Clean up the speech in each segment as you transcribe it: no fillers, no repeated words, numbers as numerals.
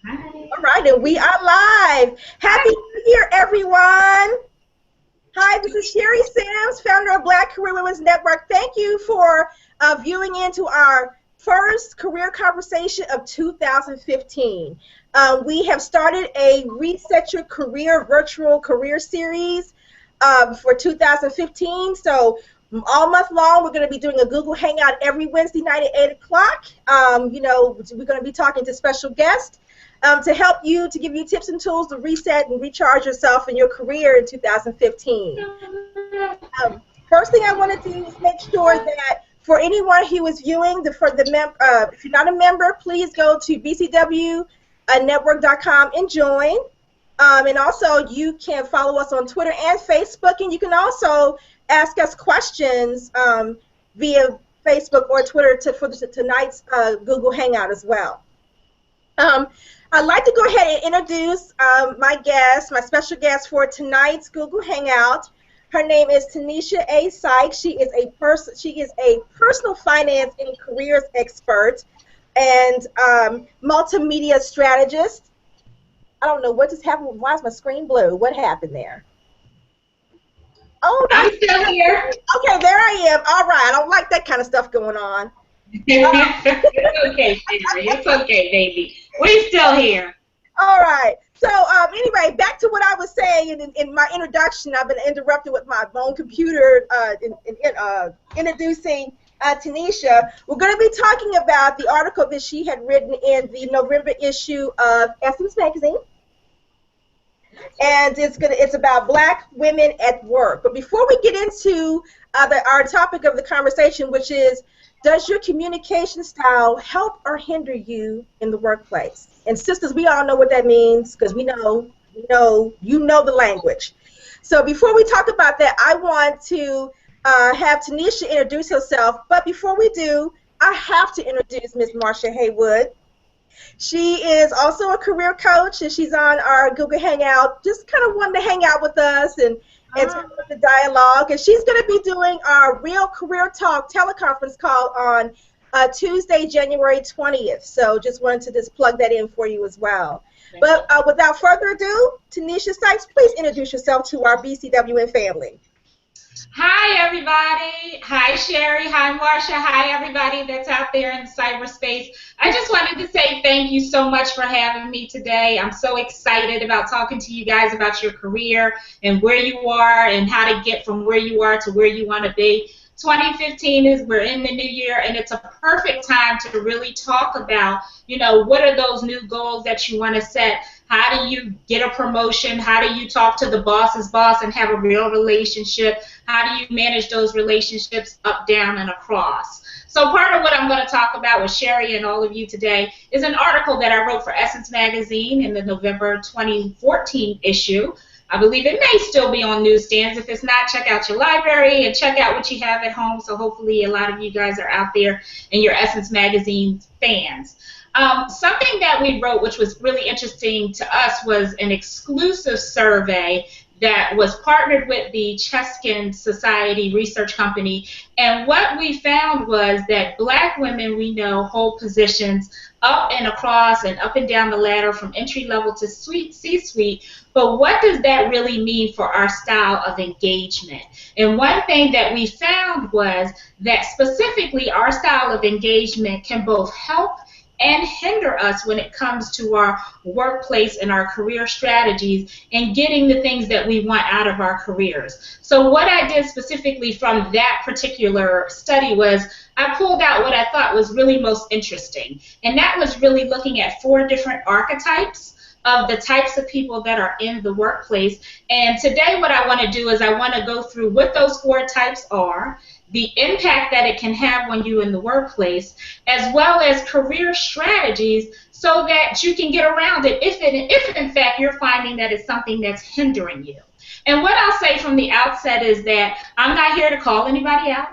Hi. All right, and we are live. Happy New Year, everyone. Hi, this is Sherry Sims, founder of Black Career Women's Network. Thank you for viewing into our first career conversation of 2015. We have started a Reset Your Career virtual career series for 2015. So all month long, we're going to be doing a Google Hangout every Wednesday night at 8 o'clock. We're going to be talking to special guests to help you, to give you tips and tools to reset and recharge yourself in your career in 2015. First thing I want to do is make sure that for anyone who is viewing, if you're not a member, please go to bcwnetwork.com and join. And also, you can follow us on Twitter and Facebook, and you can also ask us questions via Facebook or Twitter for tonight's Google Hangout as well. I'd like to go ahead and introduce my special guest for tonight's Google Hangout. Her name is Tanisha A. Sykes. She is a personal finance and careers expert and multimedia strategist. I don't know what just happened. Why is my screen blue? What happened there? Oh, I'm still here. Okay, there I am. All right. I don't like that kind of stuff going on. It's okay, Sherry. It's okay, baby. We're still here. All right. So anyway, back to what I was saying in my introduction. I've been interrupted with my own computer introducing Tanisha. We're going to be talking about the article that she had written in the November issue of Essence magazine. And it's about Black women at work. But before we get into our topic of the conversation, which is, does your communication style help or hinder you in the workplace? And sisters, we all know what that means because you know the language. So before we talk about that, I want to have Tanisha introduce herself. But before we do, I have to introduce Ms. Marsha Haywood. She is also a career coach, and she's on our Google Hangout, just kind of wanting to hang out with us and talk with the dialogue. And she's going to be doing our Real Career Talk teleconference call on Tuesday, January 20th. So just wanted to just plug that in for you as well. But without further ado, Tanisha Sykes, please introduce yourself to our BCWN family. Hi, everybody. Hi, Sherry. Hi, Marsha. Hi, everybody that's out there in cyberspace. I just wanted to say thank you so much for having me today. I'm so excited about talking to you guys about your career and where you are and how to get from where you are to where you want to be. 2015 we're in the new year, and it's a perfect time to really talk about, what are those new goals that you want to set? How do you get a promotion? How do you talk to the boss's boss and have a real relationship? How do you manage those relationships up, down, and across? So part of what I'm going to talk about with Sherry and all of you today is an article that I wrote for Essence magazine in the November 2014 issue. I believe it may still be on newsstands. If it's not, check out your library and check out what you have at home. So hopefully a lot of you guys are out there and your Essence magazine fans. Something that we wrote, which was really interesting to us, was an exclusive survey that was partnered with the Cheskin Society research company. And what we found was that Black women, we know, hold positions up and across and up and down the ladder from entry level to C-suite. But what does that really mean for our style of engagement? And one thing that we found was that specifically our style of engagement can both help and hinder us when it comes to our workplace and our career strategies and getting the things that we want out of our careers. So what I did specifically from that particular study was I pulled out what I thought was really most interesting, and that was really looking at 4 different archetypes of the types of people that are in the workplace. And today what I want to do is I want to go through what those 4 types are, the impact that it can have when you're in the workplace, as well as career strategies so that you can get around it if in fact you're finding that it's something that's hindering you. And what I'll say from the outset is that I'm not here to call anybody out.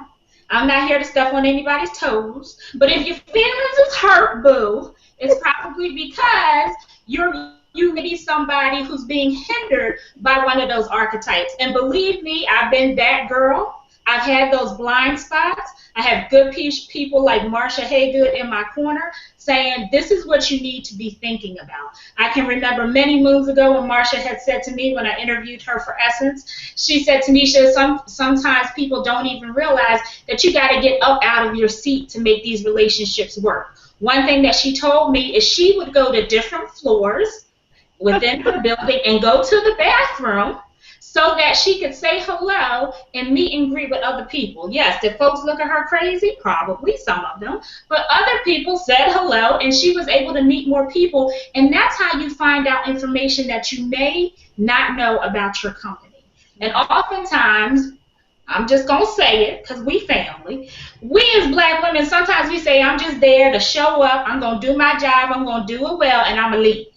I'm not here to step on anybody's toes. But if your feelings is hurt, boo, it's probably because you may be somebody who's being hindered by one of those archetypes. And believe me, I've been that girl. I've had those blind spots. I have good people like Marsha Haygood in my corner saying, this is what you need to be thinking about. I can remember many moons ago when Marsha had said to me when I interviewed her for Essence, she said, Tanisha, sometimes people don't even realize that you got to get up out of your seat to make these relationships work. One thing that she told me is she would go to different floors within her building and go to the bathroom so that she could say hello and meet and greet with other people. Yes, did folks look at her crazy? Probably, some of them. But other people said hello, and she was able to meet more people. And that's how you find out information that you may not know about your company. And oftentimes, I'm just going to say it because we family. We as black women, sometimes we say, I'm just there to show up. I'm going to do my job. I'm going to do it well, and I'm going to leave.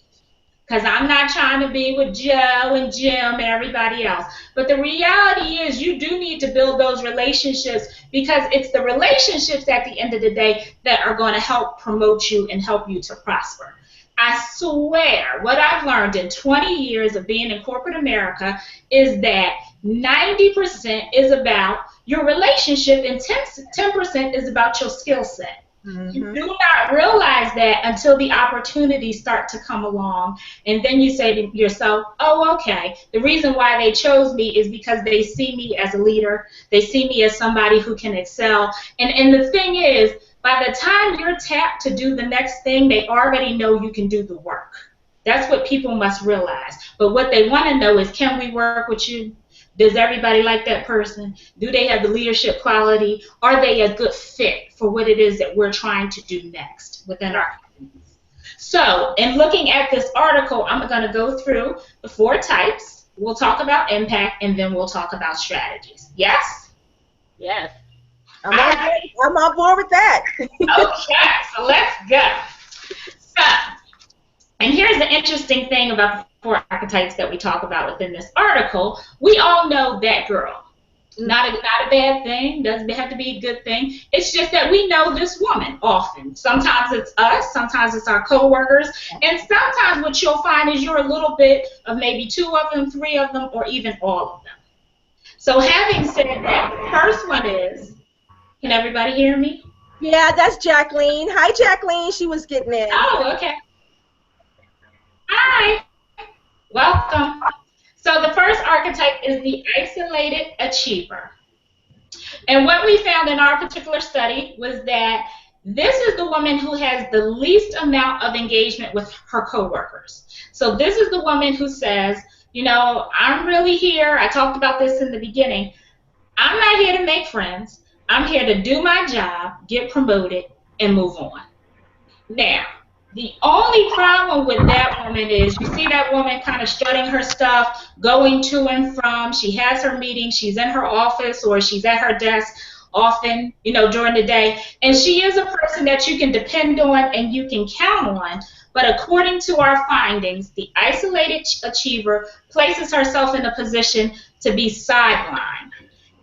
Because I'm not trying to be with Joe and Jim and everybody else. But the reality is you do need to build those relationships because it's the relationships at the end of the day that are going to help promote you and help you to prosper. I swear what I've learned in 20 years of being in corporate America is that 90% is about your relationship and 10% is about your skill set. You do not realize that until the opportunities start to come along. And then you say to yourself, oh, okay, the reason why they chose me is because they see me as a leader. They see me as somebody who can excel. And the thing is, by the time you're tapped to do the next thing, they already know you can do the work. That's what people must realize. But what they want to know is, can we work with you? Does everybody like that person? Do they have the leadership quality? Are they a good fit for what it is that we're trying to do next within our companies? So, in looking at this article, I'm going to go through the 4 types. We'll talk about impact, and then we'll talk about strategies. Yes? Yes. I'm on board with that. Okay, so let's go. So, and here's the interesting thing about the 4 archetypes that we talk about within this article. We all know that girl. Not a bad thing. Doesn't have to be a good thing. It's just that we know this woman often. Sometimes it's us. Sometimes it's our coworkers. And sometimes what you'll find is you're a little bit of maybe 2 of them, 3 of them, or even all of them. So having said that, the first one is, can everybody hear me? Yeah, that's Jacqueline. Hi, Jacqueline. She was getting in. Oh, okay. Hi. Welcome. So the first archetype is the isolated achiever. And what we found in our particular study was that this is the woman who has the least amount of engagement with her coworkers. So this is the woman who says, you know, I'm really here. I talked about this in the beginning. I'm not here to make friends. I'm here to do my job, get promoted, and move on. Now, the only problem with that woman is you see that woman kind of strutting her stuff, going to and from. She has her meetings. She's in her office or she's at her desk often, you know, during the day. And she is a person that you can depend on and you can count on. But according to our findings, the isolated achiever places herself in a position to be sidelined.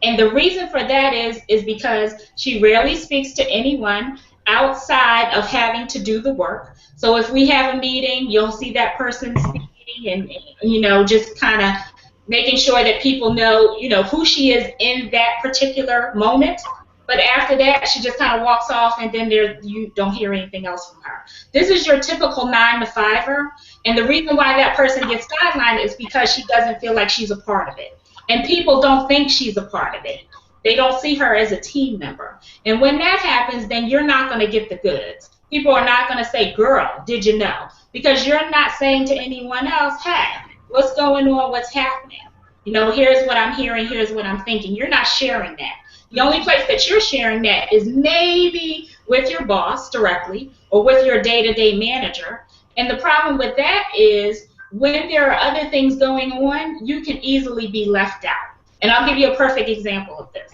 And the reason for that is because she rarely speaks to anyone outside of having to do the work. So if we have a meeting, you'll see that person speaking and you know, just kind of making sure that people know, you know, who she is in that particular moment. But after that, she just kind of walks off and then you don't hear anything else from her. This is your typical 9-to-5er. And the reason why that person gets sidelined is because she doesn't feel like she's a part of it. And people don't think she's a part of it. They don't see her as a team member. And when that happens, then you're not going to get the goods. People are not going to say, girl, did you know? Because you're not saying to anyone else, hey, what's going on? What's happening? You know, here's what I'm hearing. Here's what I'm thinking. You're not sharing that. The only place that you're sharing that is maybe with your boss directly or with your day-to-day manager. And the problem with that is when there are other things going on, you can easily be left out. And I'll give you a perfect example of this.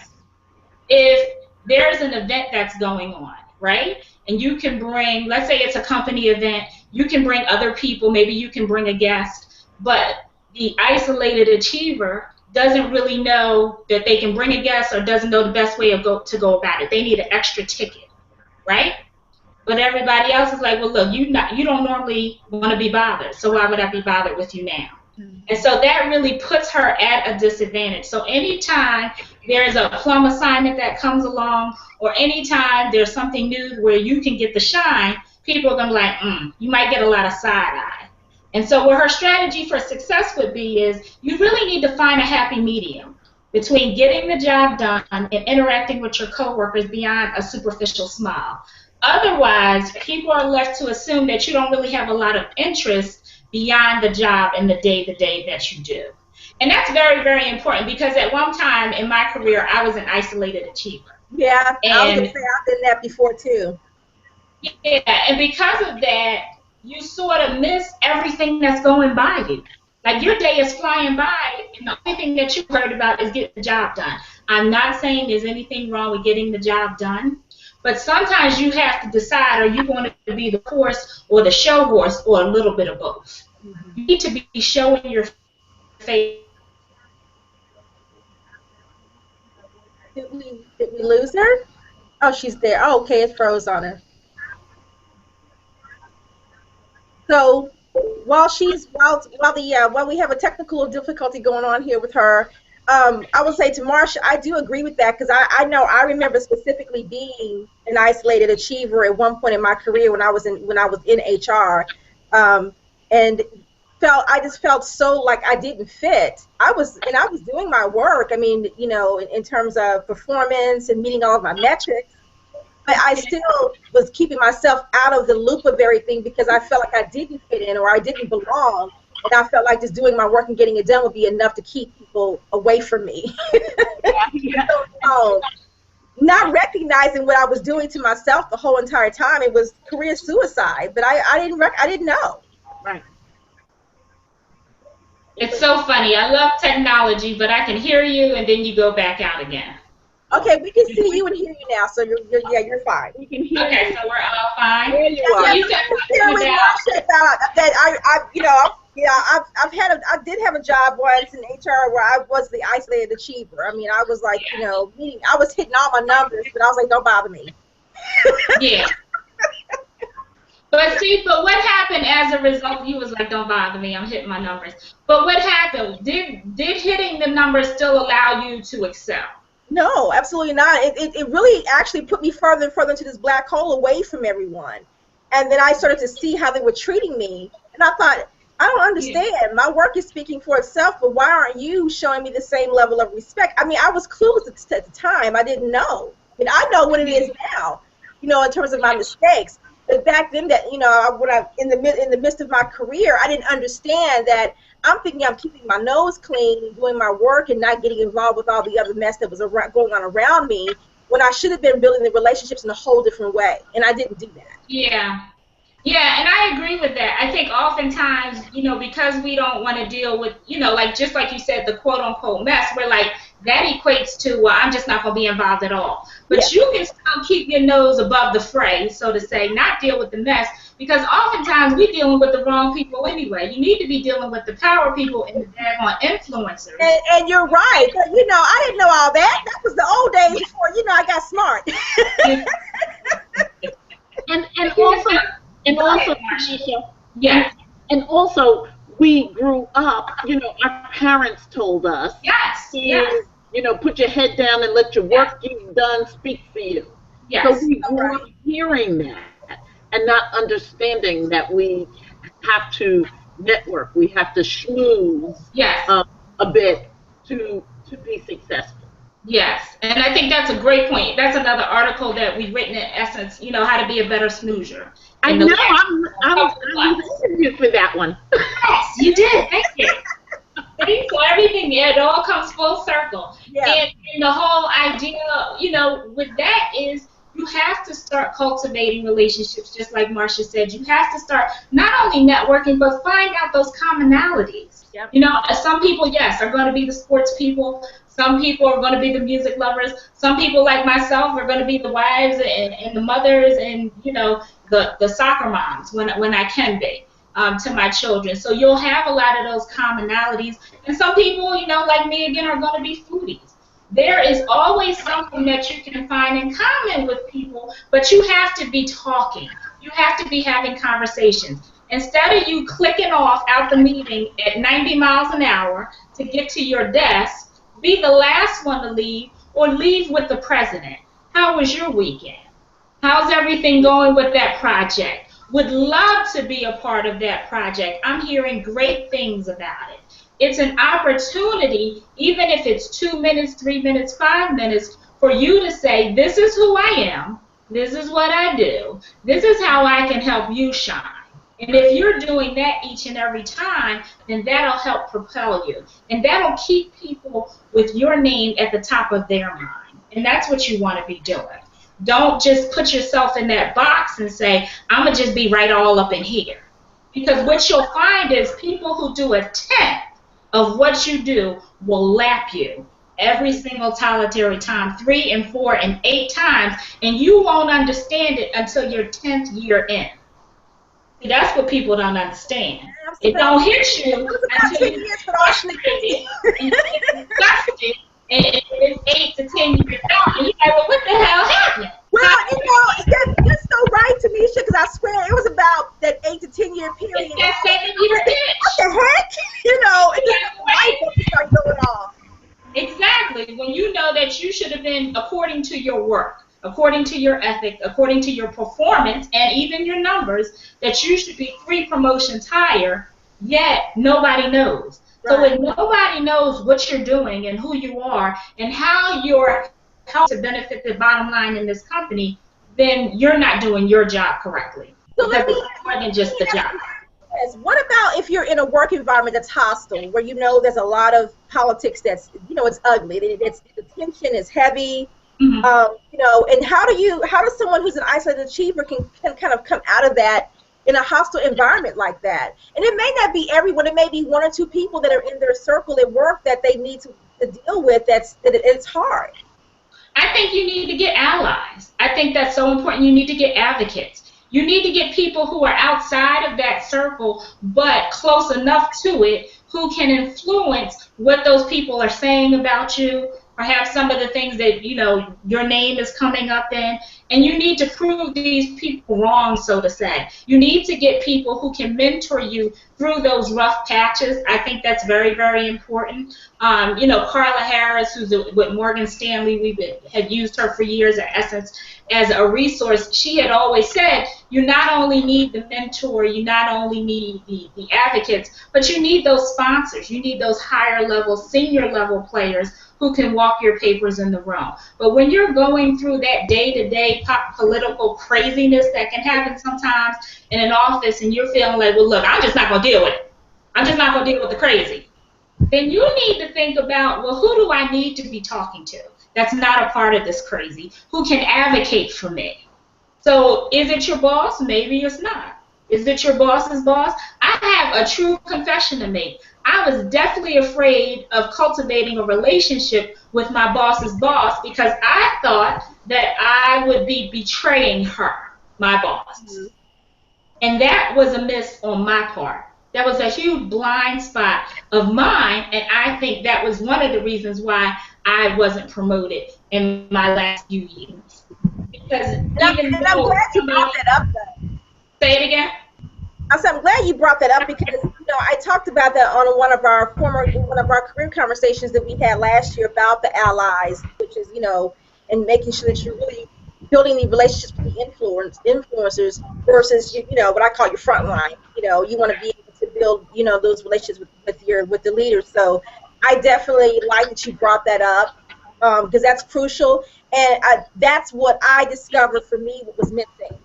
If there's an event that's going on, right? And you can bring, let's say it's a company event, you can bring other people, maybe you can bring a guest, but the isolated achiever doesn't really know that they can bring a guest or doesn't know the best way to go about it. They need an extra ticket, right? But everybody else is like, well, look, you don't normally want to be bothered, so why would I be bothered with you now? And so that really puts her at a disadvantage. So anytime there's a plum assignment that comes along, or anytime there's something new where you can get the shine, people are going to be like, you might get a lot of side eye. And so what her strategy for success would be is you really need to find a happy medium between getting the job done and interacting with your coworkers beyond a superficial smile. Otherwise, people are left to assume that you don't really have a lot of interest beyond the job and the day-to-day that you do. And that's very, very important because at one time in my career, I was an isolated achiever. Yeah, I was going to say I've been that before too. Yeah, and because of that, you sort of miss everything that's going by you. Like your day is flying by, and the only thing that you heard about is getting the job done. I'm not saying there's anything wrong with getting the job done, but sometimes you have to decide: are you going to be the horse or the show horse, or a little bit of both? You need to be showing your face. Did we lose her? Oh, she's there. Oh, okay, it froze on her. So while we have a technical difficulty going on here with her, I will say to Marsha, I do agree with that because I know I remember specifically being an isolated achiever at one point in my career when I was in HR, and I just felt so like I didn't fit. I was doing my work. I mean, in terms of performance and meeting all of my metrics. But I still was keeping myself out of the loop of everything because I felt like I didn't fit in or I didn't belong. And I felt like just doing my work and getting it done would be enough to keep people away from me. So, not recognizing what I was doing to myself the whole entire time, it was career suicide. But I didn't know. Right. It's so funny. I love technology, but I can hear you and then you go back out again. Okay, we can see you and hear you now, so you're fine. We can hear Okay, you. so we're all fine. There you are. You said something about I did have a job once in HR where I was the isolated achiever. I mean, I was like, I was hitting all my numbers, but I was like, don't bother me. Yeah. But what happened as a result? You was like, don't bother me, I'm hitting my numbers. But what happened? Did hitting the numbers still allow you to excel? No, absolutely not. It really actually put me further and further into this black hole away from everyone. And then I started to see how they were treating me. And I thought, I don't understand. Yeah. My work is speaking for itself, but why aren't you showing me the same level of respect? I mean, I was clueless at the time. I didn't know. I mean, I know what it is now, in terms of my mistakes. But back then, in the midst of my career, I didn't understand that I'm thinking I'm keeping my nose clean and doing my work and not getting involved with all the other mess that was going on around me when I should have been building the relationships in a whole different way. And I didn't do that. Yeah. Yeah, and I agree with that. I think oftentimes, because we don't want to deal with, just like you said, the quote-unquote mess, we're like, that equates to, well, I'm just not going to be involved at all. But you can still keep your nose above the fray, so to say, not deal with the mess, because oftentimes we're dealing with the wrong people anyway. You need to be dealing with the power people and the daggone influencers. And you're right. But, I didn't know all that. That was the old days before, I got smart. And also, Tanisha, yes. And also, we grew up, our parents told us, yes. Put your head down and let your work get done, speak for you. Yes. So we grew up hearing that and not understanding that we have to network, we have to schmooze a bit to be successful. Yes, and I think that's a great point. That's another article that we've written in essence, how to be a better snoozer. I know, I'm interviewed for that one. Yes, you did, thank you. So everything, it all comes full circle. Yeah. And the whole idea, with that is you have to start cultivating relationships, just like Marsha said. You have to start not only networking, but find out those commonalities. Yep. Some people, yes, are going to be the sports people. Some people are going to be the music lovers. Some people, like myself, are going to be the wives and the mothers and, the soccer moms when I can be to my children. So you'll have a lot of those commonalities. And some people, like me again, are going to be foodies. There is always something that you can find in common with people, but you have to be talking. You have to be having conversations. Instead of you clicking off out the meeting at 90 miles an hour to get to your desk, be the last one to leave or leave with the president. How was your weekend? How's everything going with that project? Would love to be a part of that project. I'm hearing great things about it. It's an opportunity, even if it's 2 minutes, 3 minutes, 5 minutes, for you to say, this is who I am, this is what I do, this is how I can help you shine. And if you're doing that each and every time, then that'll help propel you. And that'll keep people with your name at the top of their mind. And that's what you want to be doing. Don't just put yourself in that box and say, I'm going to just be right all up in here. Because what you'll find is people who do a tenth of what you do will lap you every single solitary time, 3 and 4 and 8 times, and you won't understand it until your 10th year in. See, that's what people don't understand. It don't hit you until you're frustrated and disgusted, and it's 8 to 10 years on, and you're like, well, what the hell happened? Well, you're so right, Tanisha, because I swear it was about that 8 to 10 year period. It's that 7-year itch. What the heck? It's light bulbs start going off. Exactly. When you know that you should have been according to your work, according to your ethic, according to your performance, and even your numbers, that you should be 3 promotions higher, yet nobody knows. Right. So if nobody knows what you're doing and who you are and how you're helping to benefit the bottom line in this company, then you're not doing your job correctly. So because it's more than just the job. What about if you're in a work environment that's hostile, where there's a lot of politics that's, it's ugly, the tension is heavy, mm-hmm. And how does someone who's an isolated achiever can kind of come out of that in a hostile environment like that? And it may not be everyone, it may be 1 or 2 people that are in their circle at work that they need to deal with, it's hard. I think you need to get allies. I think that's so important. You need to get advocates. You need to get people who are outside of that circle but close enough to it who can influence what those people are saying about you, perhaps some of the things that, your name is coming up in. And you need to prove these people wrong, so to say. You need to get people who can mentor you through those rough patches. I think that's very, very important. Carla Harris, who's with Morgan Stanley, we had used her for years at Essence as a resource. She had always said, you not only need the mentor, you not only need the advocates, but you need those sponsors. You need those higher level, senior level players who can walk your papers in the room. But when you're going through that day-to-day political craziness that can happen sometimes in an office and you're feeling like, well, look, I'm just not going to deal with it. I'm just not going to deal with the crazy. Then you need to think about, well, who do I need to be talking to that's not a part of this crazy, who can advocate for me? So is it your boss? Maybe it's not. Is it your boss's boss? I have a true confession to make. I was definitely afraid of cultivating a relationship with my boss's boss because I thought that I would be betraying her, my boss. Mm-hmm. And that was a miss on my part. That was a huge blind spot of mine, and I think that was one of the reasons why I wasn't promoted in my last few years. Because I'm glad you brought that up, though. Say it again. I'm glad you brought that up because I talked about that on one of our career conversations that we had last year about the allies, which is and making sure that you're really building the relationships with the influencers versus what I call your front line. You want to be able to build those relationships with the leaders. So I definitely like that you brought that up because that's crucial, and that's what I discovered for me what was missing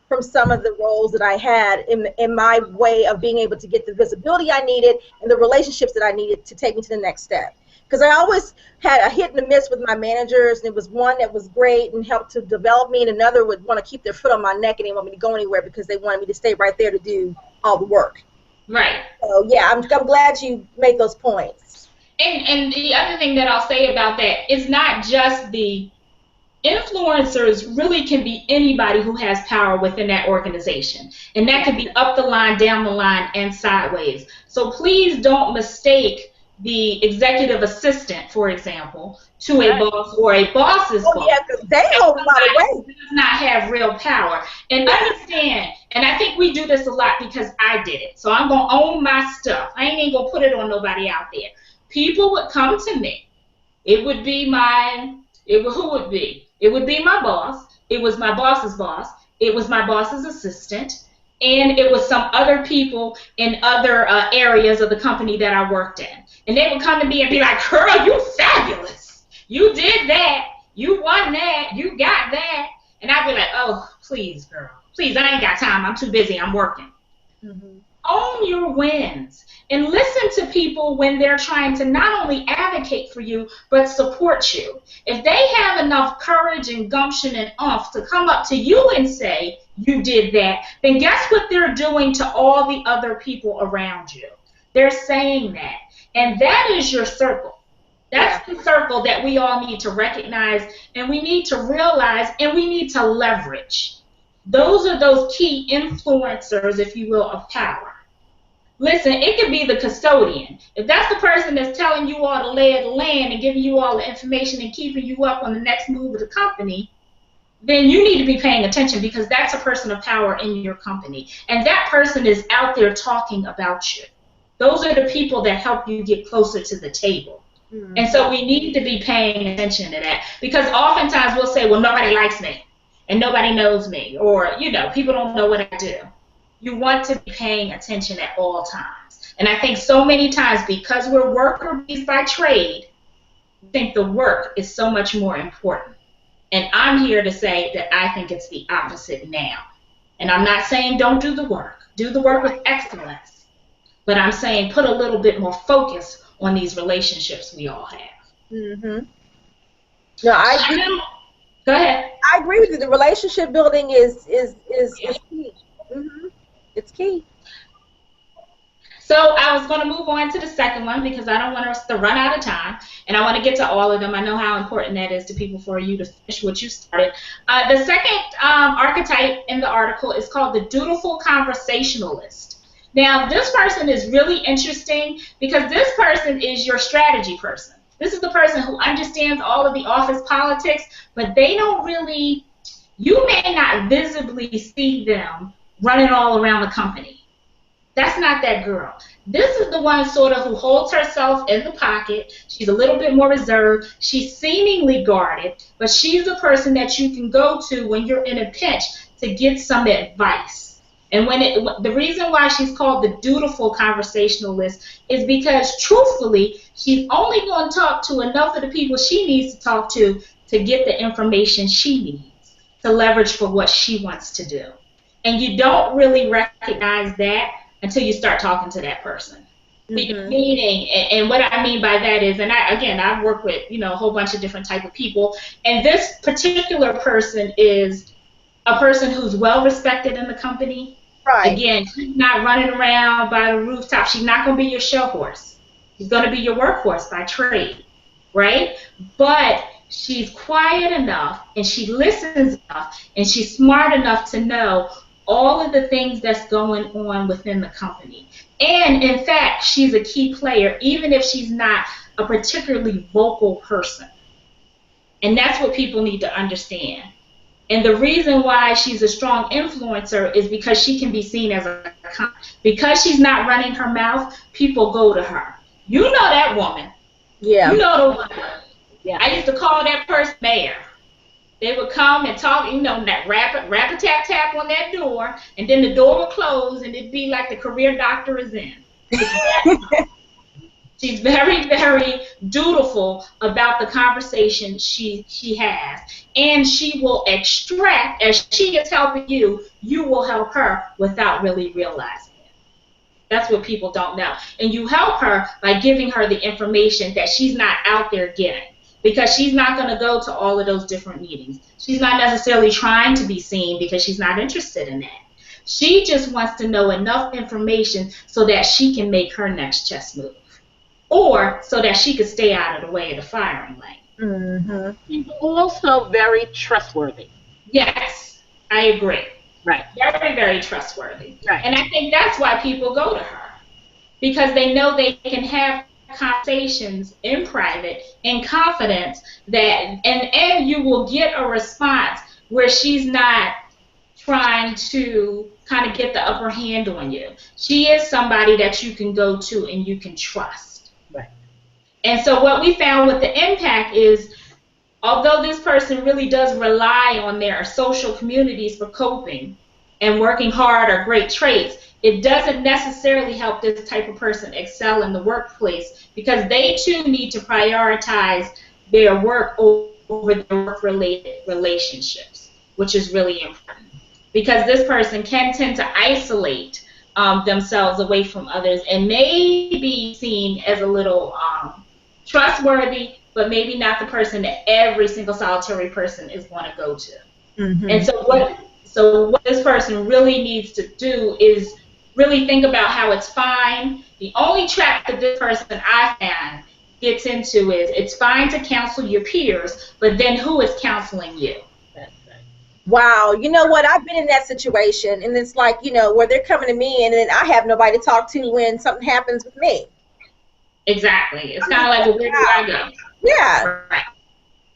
from some of the roles that I had in my way of being able to get the visibility I needed and the relationships that I needed to take me to the next step. Because I always had a hit and a miss with my managers, and it was one that was great and helped to develop me, and another would want to keep their foot on my neck and they didn't want me to go anywhere because they wanted me to stay right there to do all the work. Right. So yeah, I'm glad you made those points. And the other thing that I'll say about that is not just the influencers really can be anybody who has power within that organization. And that could be up the line, down the line, and sideways. So please don't mistake the executive assistant, for example, to a boss or a boss's boss. Yeah, because they hold a lot of weight. Does not have real power. And understand, and I think we do this a lot because I did it. So I'm going to own my stuff. I ain't even going to put it on nobody out there. People would come to me. It would be who would be? It would be my boss. It was my boss's boss. It was my boss's assistant. And it was some other people in other areas of the company that I worked in. And they would come to me and be like, girl, you fabulous. You did that. You won that. You got that. And I'd be like, oh, please, girl. Please, I ain't got time. I'm too busy. I'm working. Mm-hmm. Own your wins. And listen to people when they're trying to not only advocate for you, but support you. If they have enough courage and gumption and oomph to come up to you and say, you did that, then guess what they're doing to all the other people around you? They're saying that. And that is your circle. That's the circle that we all need to recognize, and we need to realize, and we need to leverage. Those are those key influencers, if you will, of power. Listen, it could be the custodian. If that's the person that's telling you all the lay of the land and giving you all the information and keeping you up on the next move of the company, then you need to be paying attention, because that's a person of power in your company. And that person is out there talking about you. Those are the people that help you get closer to the table. Mm-hmm. And so we need to be paying attention to that, because oftentimes we'll say, well, nobody likes me and nobody knows me, or, people don't know what I do. You want to be paying attention at all times. And I think so many times, because we're worker bees by trade, we think the work is so much more important. And I'm here to say that I think it's the opposite now. And I'm not saying don't do the work. Do the work with excellence. But I'm saying put a little bit more focus on these relationships we all have. Mm-hmm. No, I agree. Go ahead. I agree with you. The relationship building is key. Mm-hmm. It's key. So I was going to move on to the second one, because I don't want us to run out of time, and I want to get to all of them. I know how important that is to people for you to finish what you started. The second archetype in the article is called the Dutiful Conversationalist. Now, this person is really interesting, because this person is your strategy person. This is the person who understands all of the office politics, but they don't really, you may not visibly see them running all around the company. That's not that girl. This is the one sort of who holds herself in the pocket. She's a little bit more reserved. She's seemingly guarded, but she's the person that you can go to when you're in a pinch to get some advice. And the reason why she's called the Dutiful Conversationalist is because, truthfully, she's only going to talk to enough of the people she needs to talk to get the information she needs to leverage for what she wants to do. And you don't really recognize that until you start talking to that person. Mm-hmm. Meaning, and what I mean by that is, and I've worked with, a whole bunch of different type of people, and this particular person is a person who's well respected in the company. Right. Again, she's not running around by the rooftop. She's not going to be your show horse. She's going to be your workhorse by trade, right? But she's quiet enough, and she listens enough, and she's smart enough to know all of the things that's going on within the company. And, in fact, she's a key player, even if she's not a particularly vocal person. And that's what people need to understand. And the reason why she's a strong influencer is because she can be seen as because she's not running her mouth, people go to her. You know that woman. Yeah. You know the one. Yeah. I used to call that person mayor. They would come and talk, that rap-a-tap-tap on that door, and then the door would close, and it'd be like the career doctor is in. She's very, very dutiful about the conversation she has, and she will extract, as she is helping you, you will help her without really realizing it. That's what people don't know. And you help her by giving her the information that she's not out there getting. Because she's not going to go to all of those different meetings. She's not necessarily trying to be seen because she's not interested in that. She just wants to know enough information so that she can make her next chess move. Or so that she could stay out of the way of the firing lane. Mm-hmm. She's also very trustworthy. Yes, I agree. Right. Very, very trustworthy. Right. And I think that's why people go to her. Because they know they can have conversations in private, in confidence, and you will get a response where she's not trying to kind of get the upper hand on you. She is somebody that you can go to and you can trust. Right. And so what we found with the impact is, although this person really does rely on their social communities for coping and working hard are great traits, it doesn't necessarily help this type of person excel in the workplace, because they too need to prioritize their work over their work-related relationships, which is really important. Because this person can tend to isolate themselves away from others and may be seen as a little trustworthy, but maybe not the person that every single solitary person is going to go to. Mm-hmm. And so what this person really needs to do is really think about how it's fine. The only trap that this person I found gets into is it's fine to counsel your peers, but then who is counseling you? Wow, you know what? I've been in that situation, and it's like, where they're coming to me, and then I have nobody to talk to when something happens with me. Exactly. It's kind of like, well, where do I go? Yeah. Right.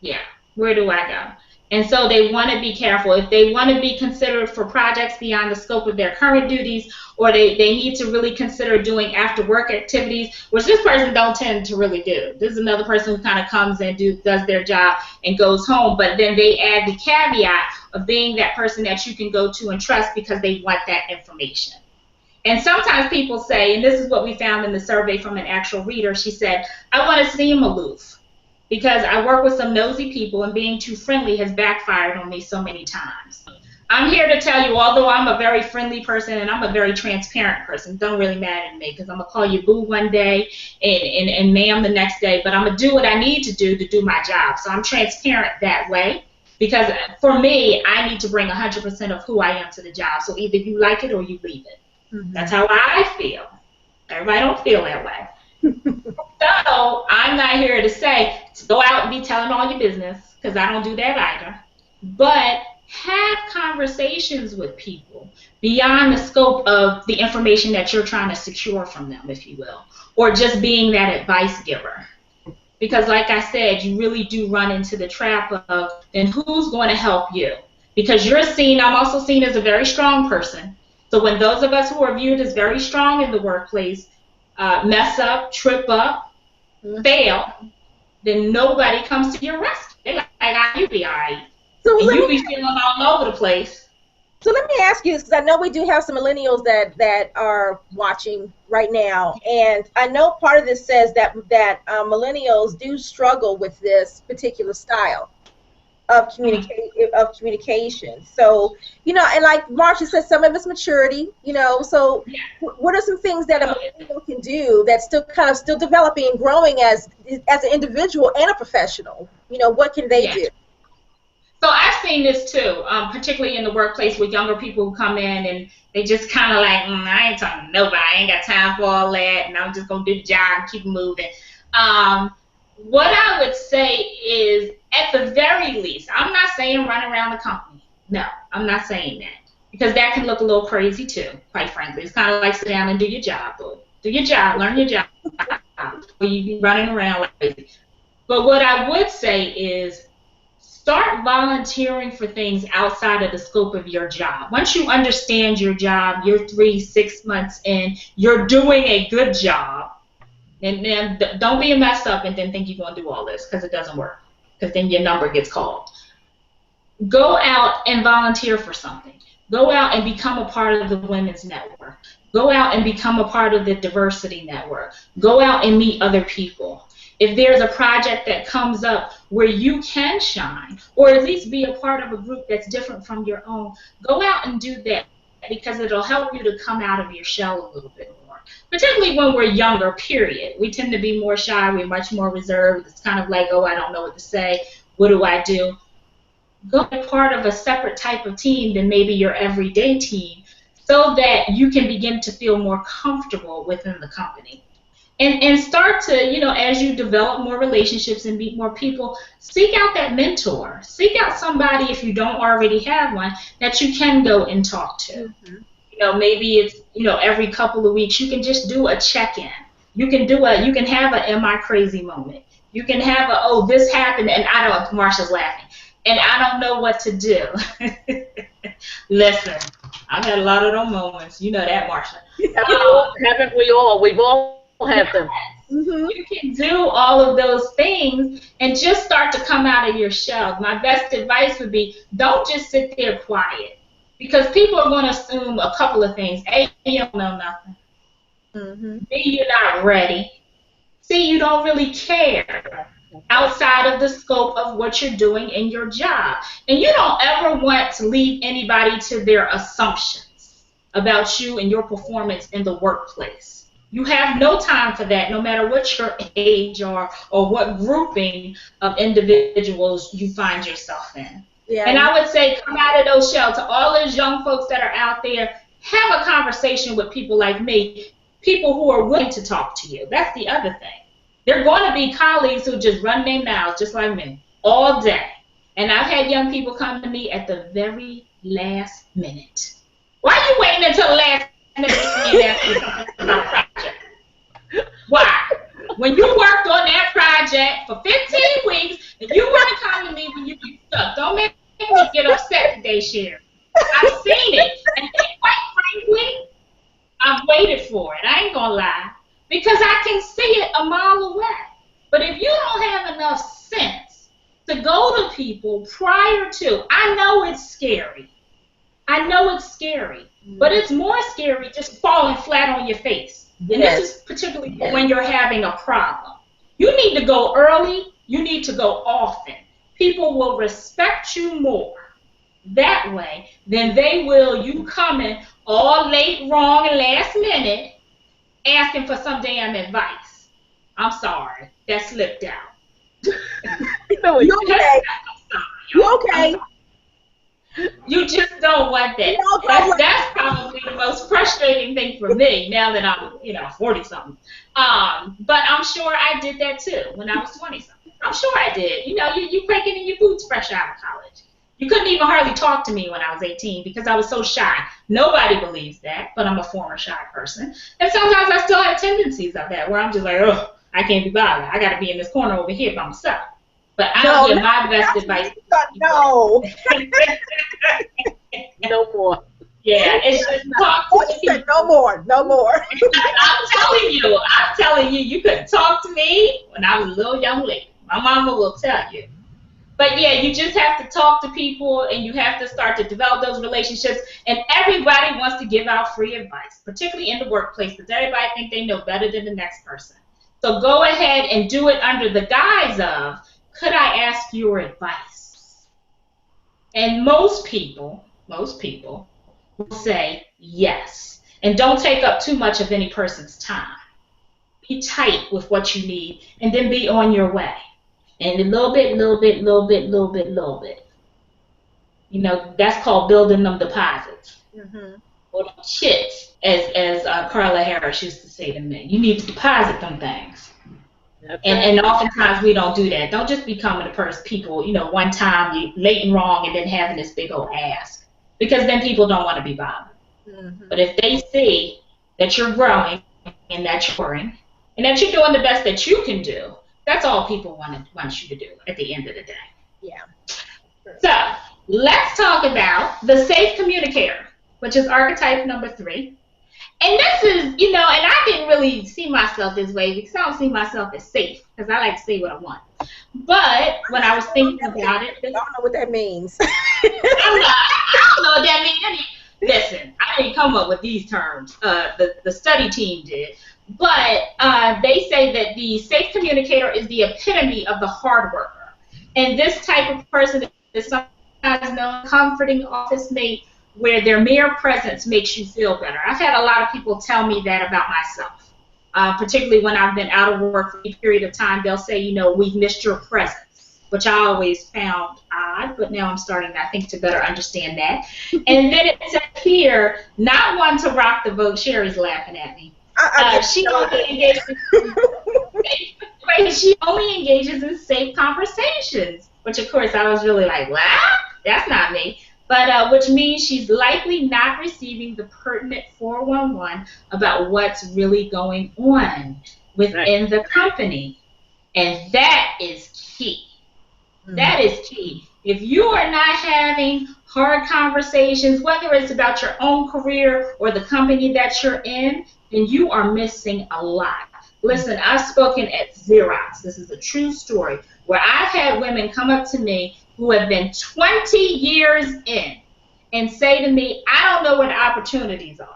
Yeah. Where do I go? And so they want to be careful. If they want to be considered for projects beyond the scope of their current duties, or they need to really consider doing after-work activities, which this person don't tend to really do. This is another person who kind of comes and does their job and goes home, but then they add the caveat of being that person that you can go to and trust because they want that information. And sometimes people say, and this is what we found in the survey from an actual reader, she said, I want to seem aloof because I work with some nosy people and being too friendly has backfired on me so many times. I'm here to tell you, although I'm a very friendly person and I'm a very transparent person, don't really matter to me because I'm going to call you boo one day and ma'am the next day, but I'm going to do what I need to do my job. So I'm transparent that way because for me, I need to bring 100% of who I am to the job. So either you like it or you leave it. Mm-hmm. That's how I feel. Everybody don't feel that way. So I'm not here to say to go out and be telling all your business because I don't do that either. But have conversations with people beyond the scope of the information that you're trying to secure from them, if you will, or just being that advice giver. Because like I said, you really do run into the trap of then who's going to help you? Because I'm also seen as a very strong person. So when those of us who are viewed as very strong in the workplace mess up, trip up, fail, then nobody comes to your rescue. They're like, you'll be all right. So and you'll be feeling all over the place. So let me ask you this, because I know we do have some millennials that are watching right now, and I know part of this says that millennials do struggle with this particular style of communication. So, and like Marsha said, some of it's maturity, so what are some things that a millennial can do that's still developing and growing as an individual and a professional? What can they do? So I've seen this too, particularly in the workplace with younger people who come in and they just kind of like, I ain't talking to nobody, I ain't got time for all that, and I'm just going to do the job and keep moving. What I would say is, at the very least, I'm not saying run around the company. No, I'm not saying that. Because that can look a little crazy too, quite frankly. It's kind of like sit down and do your job. Do your job, learn your job, or you be running around like crazy. But what I would say is start volunteering for things outside of the scope of your job. Once you understand your job, you're 3-6 months in, you're doing a good job, and then don't be a mess up and then think you're going to do all this, because it doesn't work, because then your number gets called. Go out and volunteer for something. Go out and become a part of the women's network. Go out and become a part of the diversity network. Go out and meet other people. If there's a project that comes up where you can shine, or at least be a part of a group that's different from your own, go out and do that, because it'll help you to come out of your shell a little bit more. Particularly when we're younger, period. We tend to be more shy. We're much more reserved. It's kind of like, oh, I don't know what to say. What do I do? Go be part of a separate type of team than maybe your everyday team, so that you can begin to feel more comfortable within the company. And start to, as you develop more relationships and meet more people, seek out that mentor. Seek out somebody, if you don't already have one, that you can go and talk to. Mm-hmm. Maybe it's, every couple of weeks you can just do a check-in. You can you can have a am I crazy moment. You can have a, oh, this happened and I don't, Marsha's laughing, and I don't know what to do. Listen, I've had a lot of those moments. You know that, Marsha. Haven't we all? We've all had them. Mm-hmm. You can do all of those things and just start to come out of your shell. My best advice would be don't just sit there quiet, because people are going to assume a couple of things. A, you don't know nothing. Mm-hmm. B, you're not ready. C, you don't really care outside of the scope of what you're doing in your job. And you don't ever want to leave anybody to their assumptions about you and your performance in the workplace. You have no time for that, no matter what your age or what grouping of individuals you find yourself in. Yeah. And I would say come out of those shells. To all those young folks that are out there, have a conversation with people like me, people who are willing to talk to you. That's the other thing. There are going to be colleagues who just run their mouths just like me all day. And I've had young people come to me at the very last minute. Why are you waiting until the last minute to ask me something about project? Why? When you worked on that project for 15 weeks and you weren't coming to me when you get stuck, don't make me get upset today, Sherry. I've seen it. And quite frankly, I've waited for it. I ain't gonna lie. Because I can see it a mile away. But if you don't have enough sense to go to people prior to, I know it's scary. I know it's scary. But it's more scary just falling flat on your face. And this is particularly when you're having a problem. You need to go early. You need to go often. People will respect you more that way than they will you coming all late, wrong, and last minute asking for some damn advice. I'm sorry. That slipped out. You okay? You okay? You just don't want that. That's probably the most frustrating thing for me now that I'm, 40-something. But I'm sure I did that too when I was 20-something. I'm sure I did. You breaking in your boots fresh out of college. You couldn't even hardly talk to me when I was 18 because I was so shy. Nobody believes that, but I'm a former shy person. And sometimes I still have tendencies of that where I'm just like, oh, I can't be bothered. I got to be in this corner over here by myself. But I'll give my best advice. No. No more. Yeah, it's just talk to me. No more. No more. I'm telling you, you couldn't talk to me when I was a little young lady. My mama will tell you. But yeah, you just have to talk to people and you have to start to develop those relationships. And everybody wants to give out free advice, particularly in the workplace, because everybody thinks they know better than the next person. So go ahead and do it under the guise of, could I ask your advice? And most people will say yes. And don't take up too much of any person's time. Be tight with what you need and then be on your way. And a little bit. That's called building them deposits. Mm-hmm. Or them chips, as Carla Harris used to say to me. You need to deposit them things. And oftentimes we don't do that. Don't just be coming to people, one time you late and wrong and then having this big old ask. Because then people don't want to be bothered. Mm-hmm. But if they see that you're growing and that you're growing and that you're doing the best that you can do, that's all people want you to do at the end of the day. Yeah. Sure. So let's talk about the Safe Communicator, which is archetype number 3. And this is, and I didn't really see myself this way because I don't see myself as safe because I like to say what I want. But when I was thinking about it, I don't know what that means. I don't know what that means. Listen, I didn't come up with these terms. The study team did. But they say that the Safe Communicator is the epitome of the hard worker. And this type of person is sometimes known comforting office mate where their mere presence makes you feel better. I've had a lot of people tell me that about myself, particularly when I've been out of work for a period of time. They'll say, we've missed your presence, which I always found odd, but now I'm starting, I think, to better understand that. And then it says here, not one to rock the boat. Sherry's laughing at me. She only engages in safe conversations, which of course I was really like, what? That's not me. But which means she's likely not receiving the pertinent 411 about what's really going on. within the company. And that is key. That is key. If you are not having hard conversations, whether it's about your own career or the company that you're in, then you are missing a lot. Listen, I've spoken at Xerox. This is a true story where I've had women come up to me who have been 20 years in and say to me, I don't know what the opportunities are.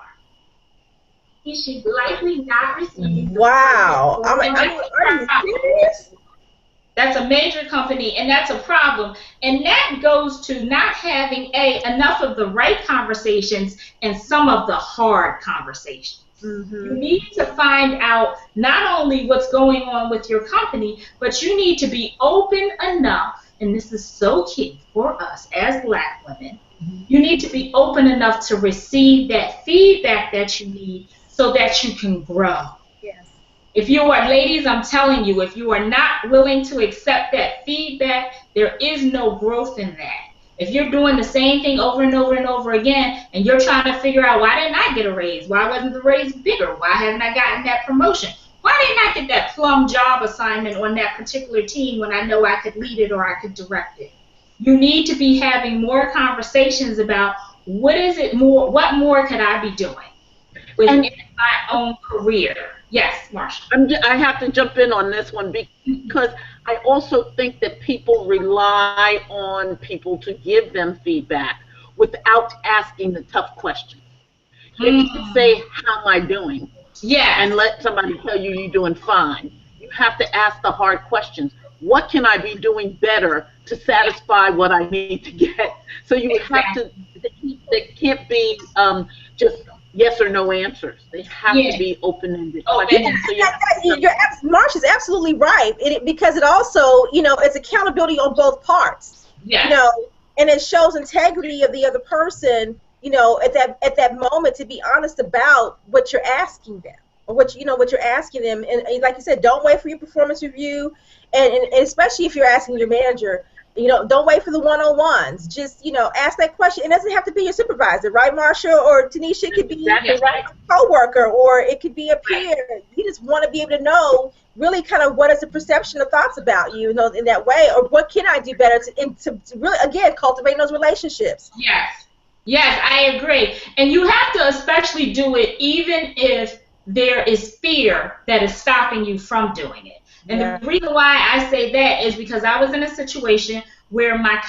He should likely not receive. Wow. Are you serious? That's a major company, and that's a problem. And that goes to not having enough of the right conversations and some of the hard conversations. You need to find out not only what's going on with your company, but you need to be open enough, and this is so key for us as Black women. You need to be open enough to receive that feedback that you need so that you can grow. If you are, ladies, I'm telling you, if you are not willing to accept that feedback, there is no growth in that. If you're doing the same thing over and over and over again, and you're trying to figure out, why didn't I get a raise? Why wasn't the raise bigger? Why haven't I gotten that promotion? Why didn't I get that plum job assignment on that particular team when I know I could lead it or I could direct it? You need to be having more conversations about what more could I be doing within my own career. Yes, Marsha. I have to jump in on this one because I also think that people rely on people to give them feedback without asking the tough questions. You can say, how am I doing? Yeah. And let somebody tell you you're doing fine. You have to ask the hard questions. What can I be doing better to satisfy what I need to get? So you have to, they can't be just yes or no answers. They have to be open-ended questions. Marsha's absolutely right. Because it also, it's accountability on both parts. Yeah. And it shows integrity of the other person, at that moment, to be honest about what you're asking them, or what you're asking them. And like you said, don't wait for your performance review, and especially if you're asking your manager. Don't wait for the one-on-ones. Just, ask that question. It doesn't have to be your supervisor, right, Marsha or Tanisha? It could be a coworker, or it could be a peer. You just want to be able to know really kind of what is the perception of thoughts about you, in that way, or what can I do better to really, again, cultivate those relationships. Yes, I agree. And you have to especially do it even if there is fear that is stopping you from doing it. And the reason why I say that is because I was in a situation where my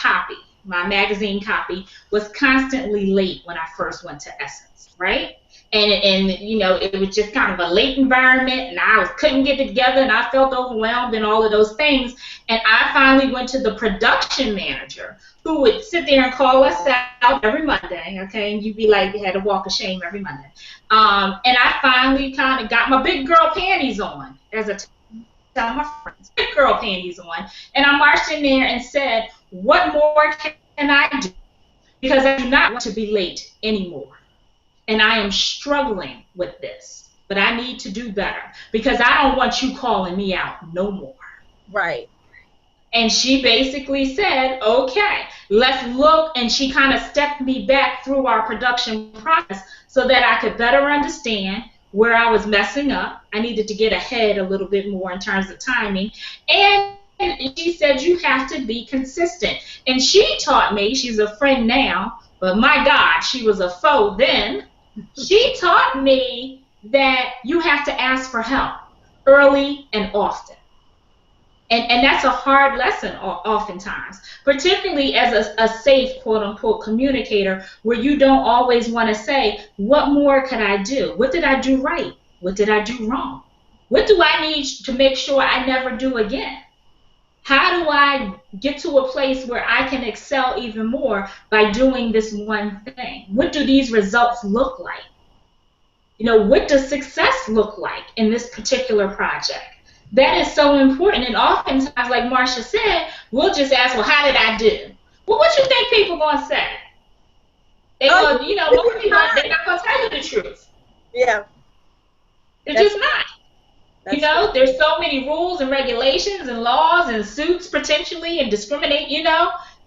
magazine copy, was constantly late when I first went to Essence, right? And it was just kind of a late environment, and I couldn't get it together, and I felt overwhelmed and all of those things. And I finally went to the production manager, who would sit there and call us out every Monday, okay? And you'd be like, you had a walk of shame every Monday. And I finally kind of got my big girl panties on, as a tell my friends, big girl panties on, and I marched in there and said, what more can I do? Because I do not want to be late anymore. And I am struggling with this, but I need to do better, because I don't want you calling me out no more. Right. And she basically said, okay, let's look, and she kind of stepped me back through our production process so that I could better understand where I was messing up. I needed to get ahead a little bit more in terms of timing. And she said, you have to be consistent. And she taught me, she's a friend now, but my God, she was a foe then. She taught me that you have to ask for help early and often. And that's a hard lesson oftentimes, particularly as a safe, quote-unquote, communicator, where you don't always want to say, what more could I do? What did I do right? What did I do wrong? What do I need to make sure I never do again? How do I get to a place where I can excel even more by doing this one thing? What do these results look like? What does success look like in this particular project? That is so important. And oftentimes, like Marsha said, we'll just ask, well, how did I do? Well, what you think people going to say? They most people, they're not going to tell you the truth. Yeah. They're just not. There's so many rules and regulations and laws and suits potentially and discriminate,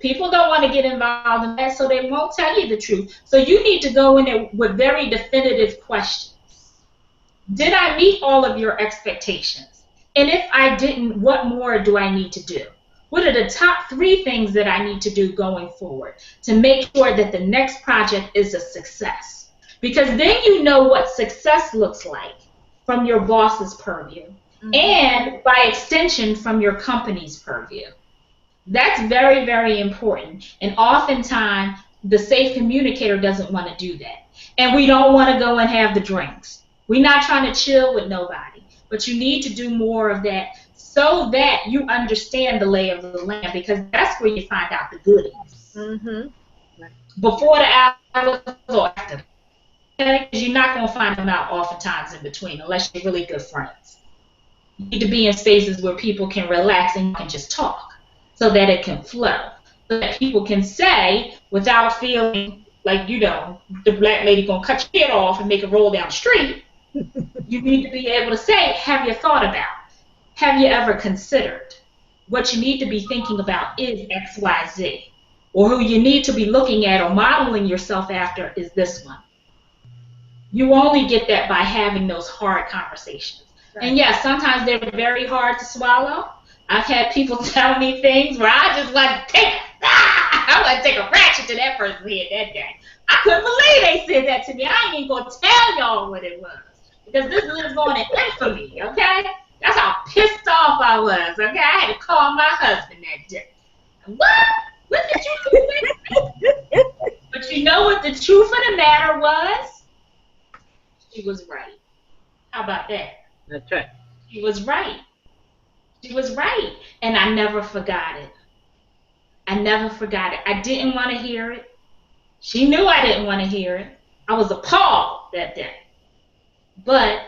People don't want to get involved in that, so they won't tell you the truth. So you need to go in there with very definitive questions. Did I meet all of your expectations? And if I didn't, what more do I need to do? What are the top 3 things that I need to do going forward to make sure that the next project is a success? Because then you know what success looks like from your boss's purview, and by extension from your company's purview. That's very, very important. And oftentimes, the safe communicator doesn't want to do that. And we don't want to go and have the drinks. We're not trying to chill with nobody. But you need to do more of that so that you understand the lay of the land, because that's where you find out the goodies. Before the hours or after. Okay? Because you're not going to find them out oftentimes in between unless you're really good friends. You need to be in spaces where people can relax and you can just talk, so that it can flow, so that people can say without feeling like, the black lady gonna cut your head off and make it roll down the street. You need to be able to say, have you thought about? Have you ever considered? What you need to be thinking about is X, Y, Z. Or who you need to be looking at or modeling yourself after is this one. You only get that by having those hard conversations. Right. And yes, sometimes they're very hard to swallow. I've had people tell me things where I just want to take a ratchet to that person's head that day. I couldn't believe they said that to me. I ain't even going to tell y'all what it was, because this lives on in infamy, okay? That's how pissed off I was, okay? I had to call my husband that day. What? What did you do? But you know what the truth of the matter was? She was right. How about that? That's right. She was right. She was right. And I never forgot it. I never forgot it. I didn't want to hear it. She knew I didn't want to hear it. I was appalled that day. But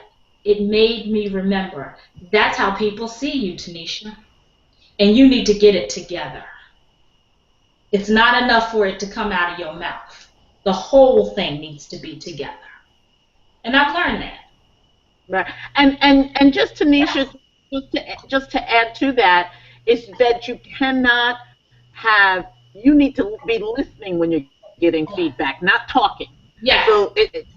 it made me remember, that's how people see you, Tanisha. And you need to get it together. It's not enough for it to come out of your mouth. The whole thing needs to be together. And I've learned that. Right. And just, Tanisha, just to add to that, is that you need to be listening when you're getting feedback, not talking. Yeah. So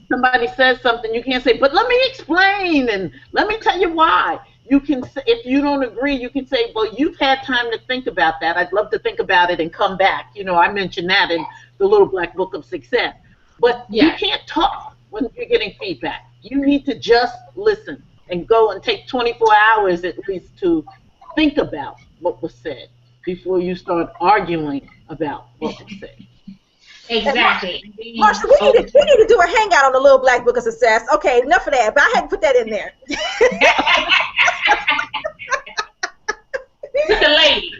somebody says something, you can't say, but let me explain and let me tell you why. You can say, if you don't agree, you can say, well, you've had time to think about that. I'd love to think about it and come back. I mentioned that in the Little Black Book of Success. But you can't talk when you're getting feedback. You need to just listen and go and take 24 hours at least to think about what was said before you start arguing about what was said. Exactly. Marsha, we need to do a hangout on the Little Black Book of Success. Okay, enough of that, but I had to put that in there. With the ladies.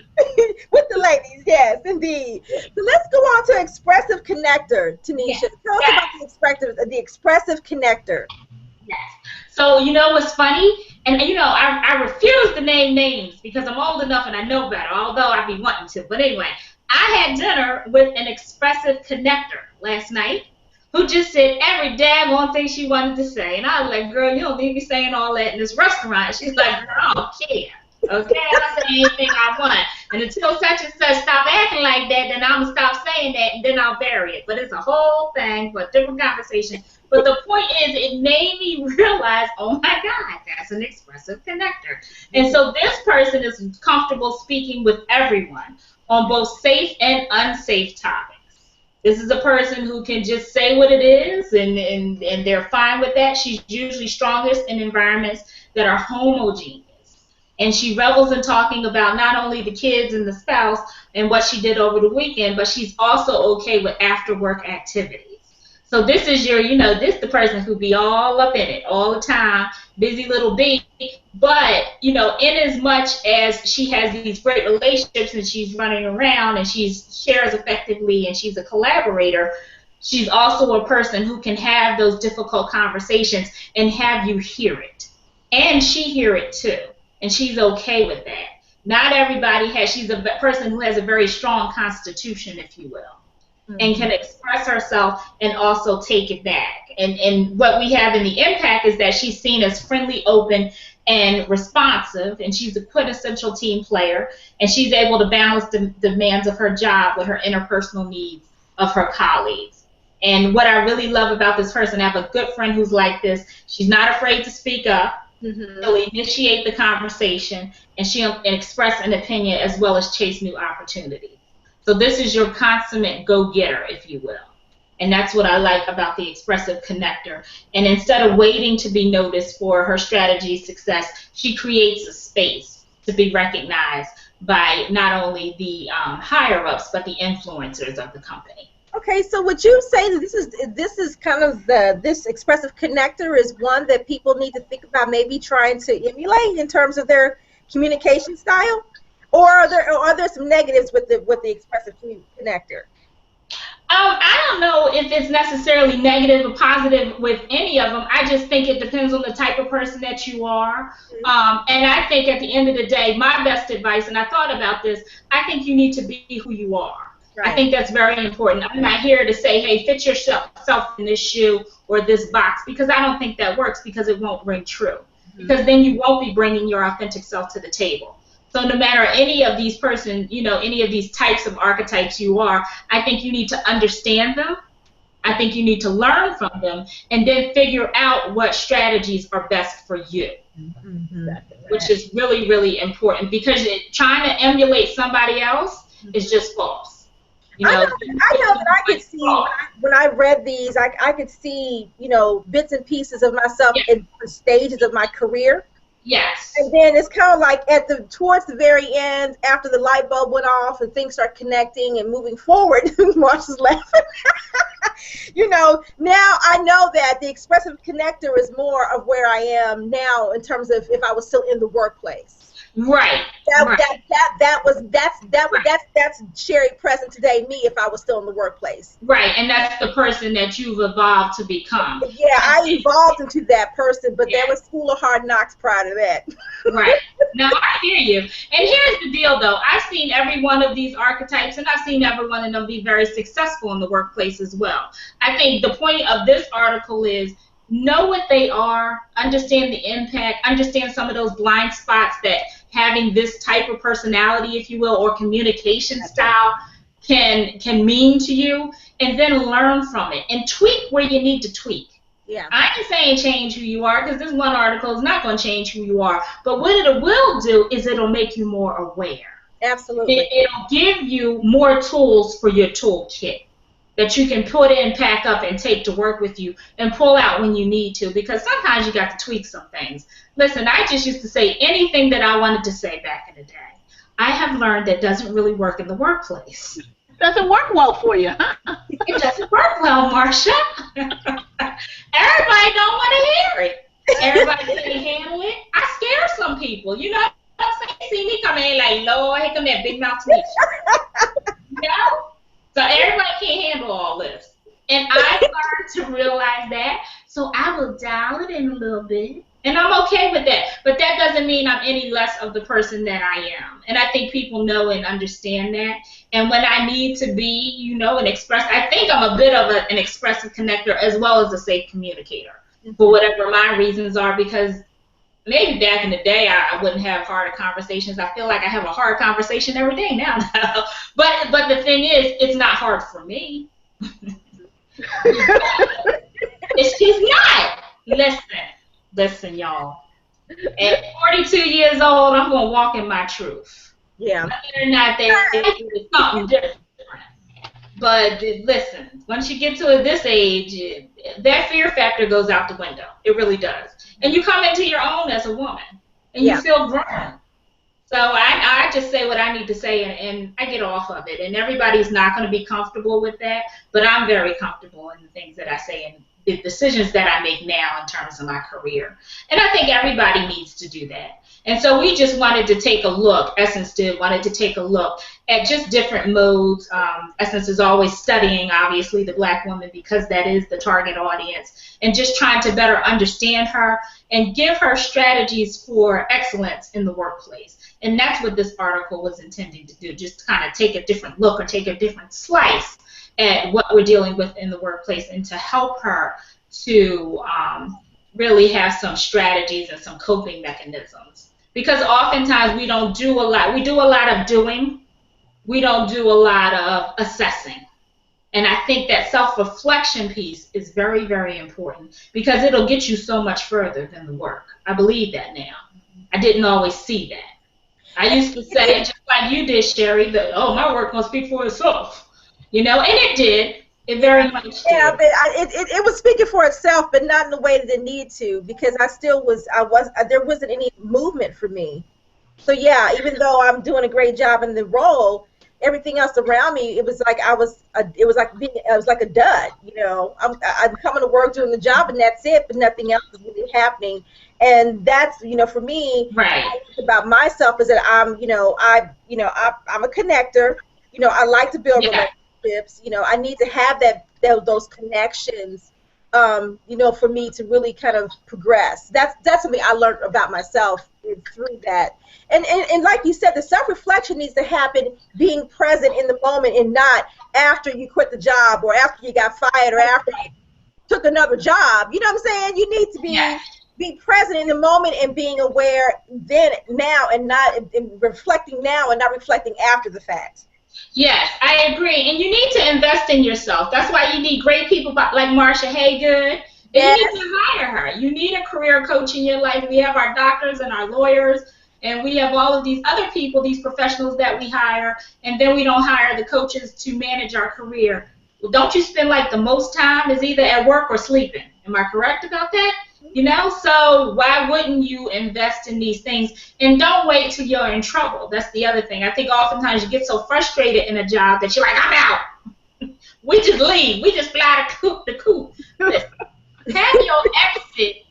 With the ladies, yes, indeed. So let's go on to expressive connector, Tanisha. Yes. Tell us about the expressive connector. Yes. So, what's funny? And, I refuse to name names because I'm old enough and I know better, although I be wanting to. But anyway, I had dinner with an expressive connector last night who just said every daggone thing she wanted to say. And I was like, girl, you don't need me saying all that in this restaurant. She's like, girl, I don't care. Okay, I'll say anything I want. And until such and such stop acting like that, then I'm going to stop saying that, and then I'll bury it. But it's a whole thing for a different conversation. But the point is, it made me realize, oh my God, that's an expressive connector. And so this person is comfortable speaking with everyone on both safe and unsafe topics. This is a person who can just say what it is, and they're fine with that. She's usually strongest in environments that are homogeneous. And she revels in talking about not only the kids and the spouse and what she did over the weekend, but she's also okay with after-work activities. So this is this the person who be all up in it all the time, busy little bee. But, in as much as she has these great relationships and she's running around and she shares effectively and she's a collaborator, she's also a person who can have those difficult conversations and have you hear it. And she hear it too. And she's okay with that. Not everybody she's a person who has a very strong constitution, if you will, and can express herself and also take it back. And what we have in the impact is that she's seen as friendly, open, and responsive, and she's a quintessential team player, and she's able to balance the demands of her job with her interpersonal needs of her colleagues. And what I really love about this person, I have a good friend who's like this. She's not afraid to speak up. She'll initiate the conversation, and she'll express an opinion as well as chase new opportunities. So this is your consummate go-getter, if you will. And that's what I like about the expressive connector. And instead of waiting to be noticed for her strategy success, she creates a space to be recognized by not only the higher-ups, but the influencers of the company. Okay, so would you say that this is kind of this expressive connector is one that people need to think about maybe trying to emulate in terms of their communication style, or are there some negatives with the expressive connector? I don't know if it's necessarily negative or positive with any of them. I just think it depends on the type of person that you are. And I think at the end of the day, my best advice, and I thought about this, I think you need to be who you are. Right. I think that's very important. I'm not here to say, hey, fit yourself in this shoe or this box, because I don't think that works, because it won't ring true. Because then you won't be bringing your authentic self to the table. So no matter any of these any of these types of archetypes you are, I think you need to understand them. I think you need to learn from them, and then figure out what strategies are best for you, which is really, really important, because trying to emulate somebody else is just false. I know that I could see when I read these, I could see, bits and pieces of myself in different stages of my career. Yes. And then it's kind of like towards the very end, after the light bulb went off and things start connecting and moving forward, Marsha's laughing. Now I know that the expressive connector is more of where I am now in terms of if I was still in the workplace. Right. That's Sherry present today, me, if I was still in the workplace. Right, and that's the person that you've evolved to become. Yeah, I evolved into that person, but there was School of Hard Knocks prior to that. Right. Now, I hear you. And here's the deal, though. I've seen every one of these archetypes, and I've seen every one of them be very successful in the workplace as well. I think the point of this article is know what they are, understand the impact, understand some of those blind spots that having this type of personality, if you will, or communication style can mean to you, and then learn from it and tweak where you need to tweak. Yeah. I ain't saying change who you are, because this one article is not going to change who you are, but what it will do is it'll make you more aware. Absolutely. It'll give you more tools for your toolkit that you can put in, pack up, and take to work with you, and pull out when you need to, because sometimes you got to tweak some things. Listen, I just used to say anything that I wanted to say back in the day. I have learned that doesn't really work in the workplace. Doesn't work well for you, huh? It doesn't work well, Marsha. Everybody don't want to hear it. Everybody can't handle it. I scare some people, you know what I'm saying? See me come in like, Lord, here come that big mouth Tanisha. You know? So everybody can't handle all this. And I learned to realize that, so I will dial it in a little bit. And I'm okay with that. But that doesn't mean I'm any less of the person that I am. And I think people know and understand that. And when I need to be, I think I'm a bit of an expressive connector as well as a safe communicator, for whatever my reasons are, because maybe back in the day I wouldn't have harder conversations. I feel like I have a hard conversation every day now. But the thing is, it's not hard for me. She's not. Listen, y'all. At 42 years old, I'm going to walk in my truth. Yeah. Whether or not it's something different. But listen, once you get to this age, that fear factor goes out the window. It really does. And you come into your own as a woman, and you feel grown. So I just say what I need to say, and I get off of it. And everybody's not going to be comfortable with that, but I'm very comfortable in the things that I say and the decisions that I make now in terms of my career. And I think everybody needs to do that. And so we just wanted to take a look, Essence wanted to take a look at just different modes. Essence is always studying, obviously, the Black woman, because that is the target audience, and just trying to better understand her and give her strategies for excellence in the workplace. And that's what this article was intending to do, just kind of take a different look or take a different slice at what we're dealing with in the workplace, and to help her to really have some strategies and some coping mechanisms. Because oftentimes we don't do a lot. We do a lot of doing. We don't do a lot of assessing. And I think that self-reflection piece is very, very important because it'll get you so much further than the work. I believe that now. I didn't always see that. I used to say, just like you did, Sherry, that, oh, my work must speak for itself. And it did. It very much did. Yeah, but it was speaking for itself, but not in the way that it needed to, because there wasn't any movement for me. So yeah, even though I'm doing a great job in the role, everything else around me, it was like I was like a dud. I'm coming to work doing the job and that's it, but nothing else is really happening. And that's for me, right. About myself is that I'm a connector. I like to build relationships. I need to have those connections. For me to really kind of progress. That's something I learned about myself through that. And like you said, the self-reflection needs to happen being present in the moment and not after you quit the job or after you got fired or after you took another job. You know what I'm saying? You need to be present in the moment and being aware now and not and reflecting now and not reflecting after the fact. Yes, I agree. And you need to invest in yourself. That's why you need great people like Marsha Haygood. And you need to hire her. You need a career coach in your life. We have our doctors and our lawyers, and we have all of these other people, these professionals that we hire, and then we don't hire the coaches to manage our career. Well, don't you spend like the most time is either at work or sleeping? Am I correct about that? So why wouldn't you invest in these things? And don't wait till you're in trouble. That's the other thing. I think oftentimes you get so frustrated in a job that you're like, I'm out. We just leave. We just fly the coop. Listen, have your exit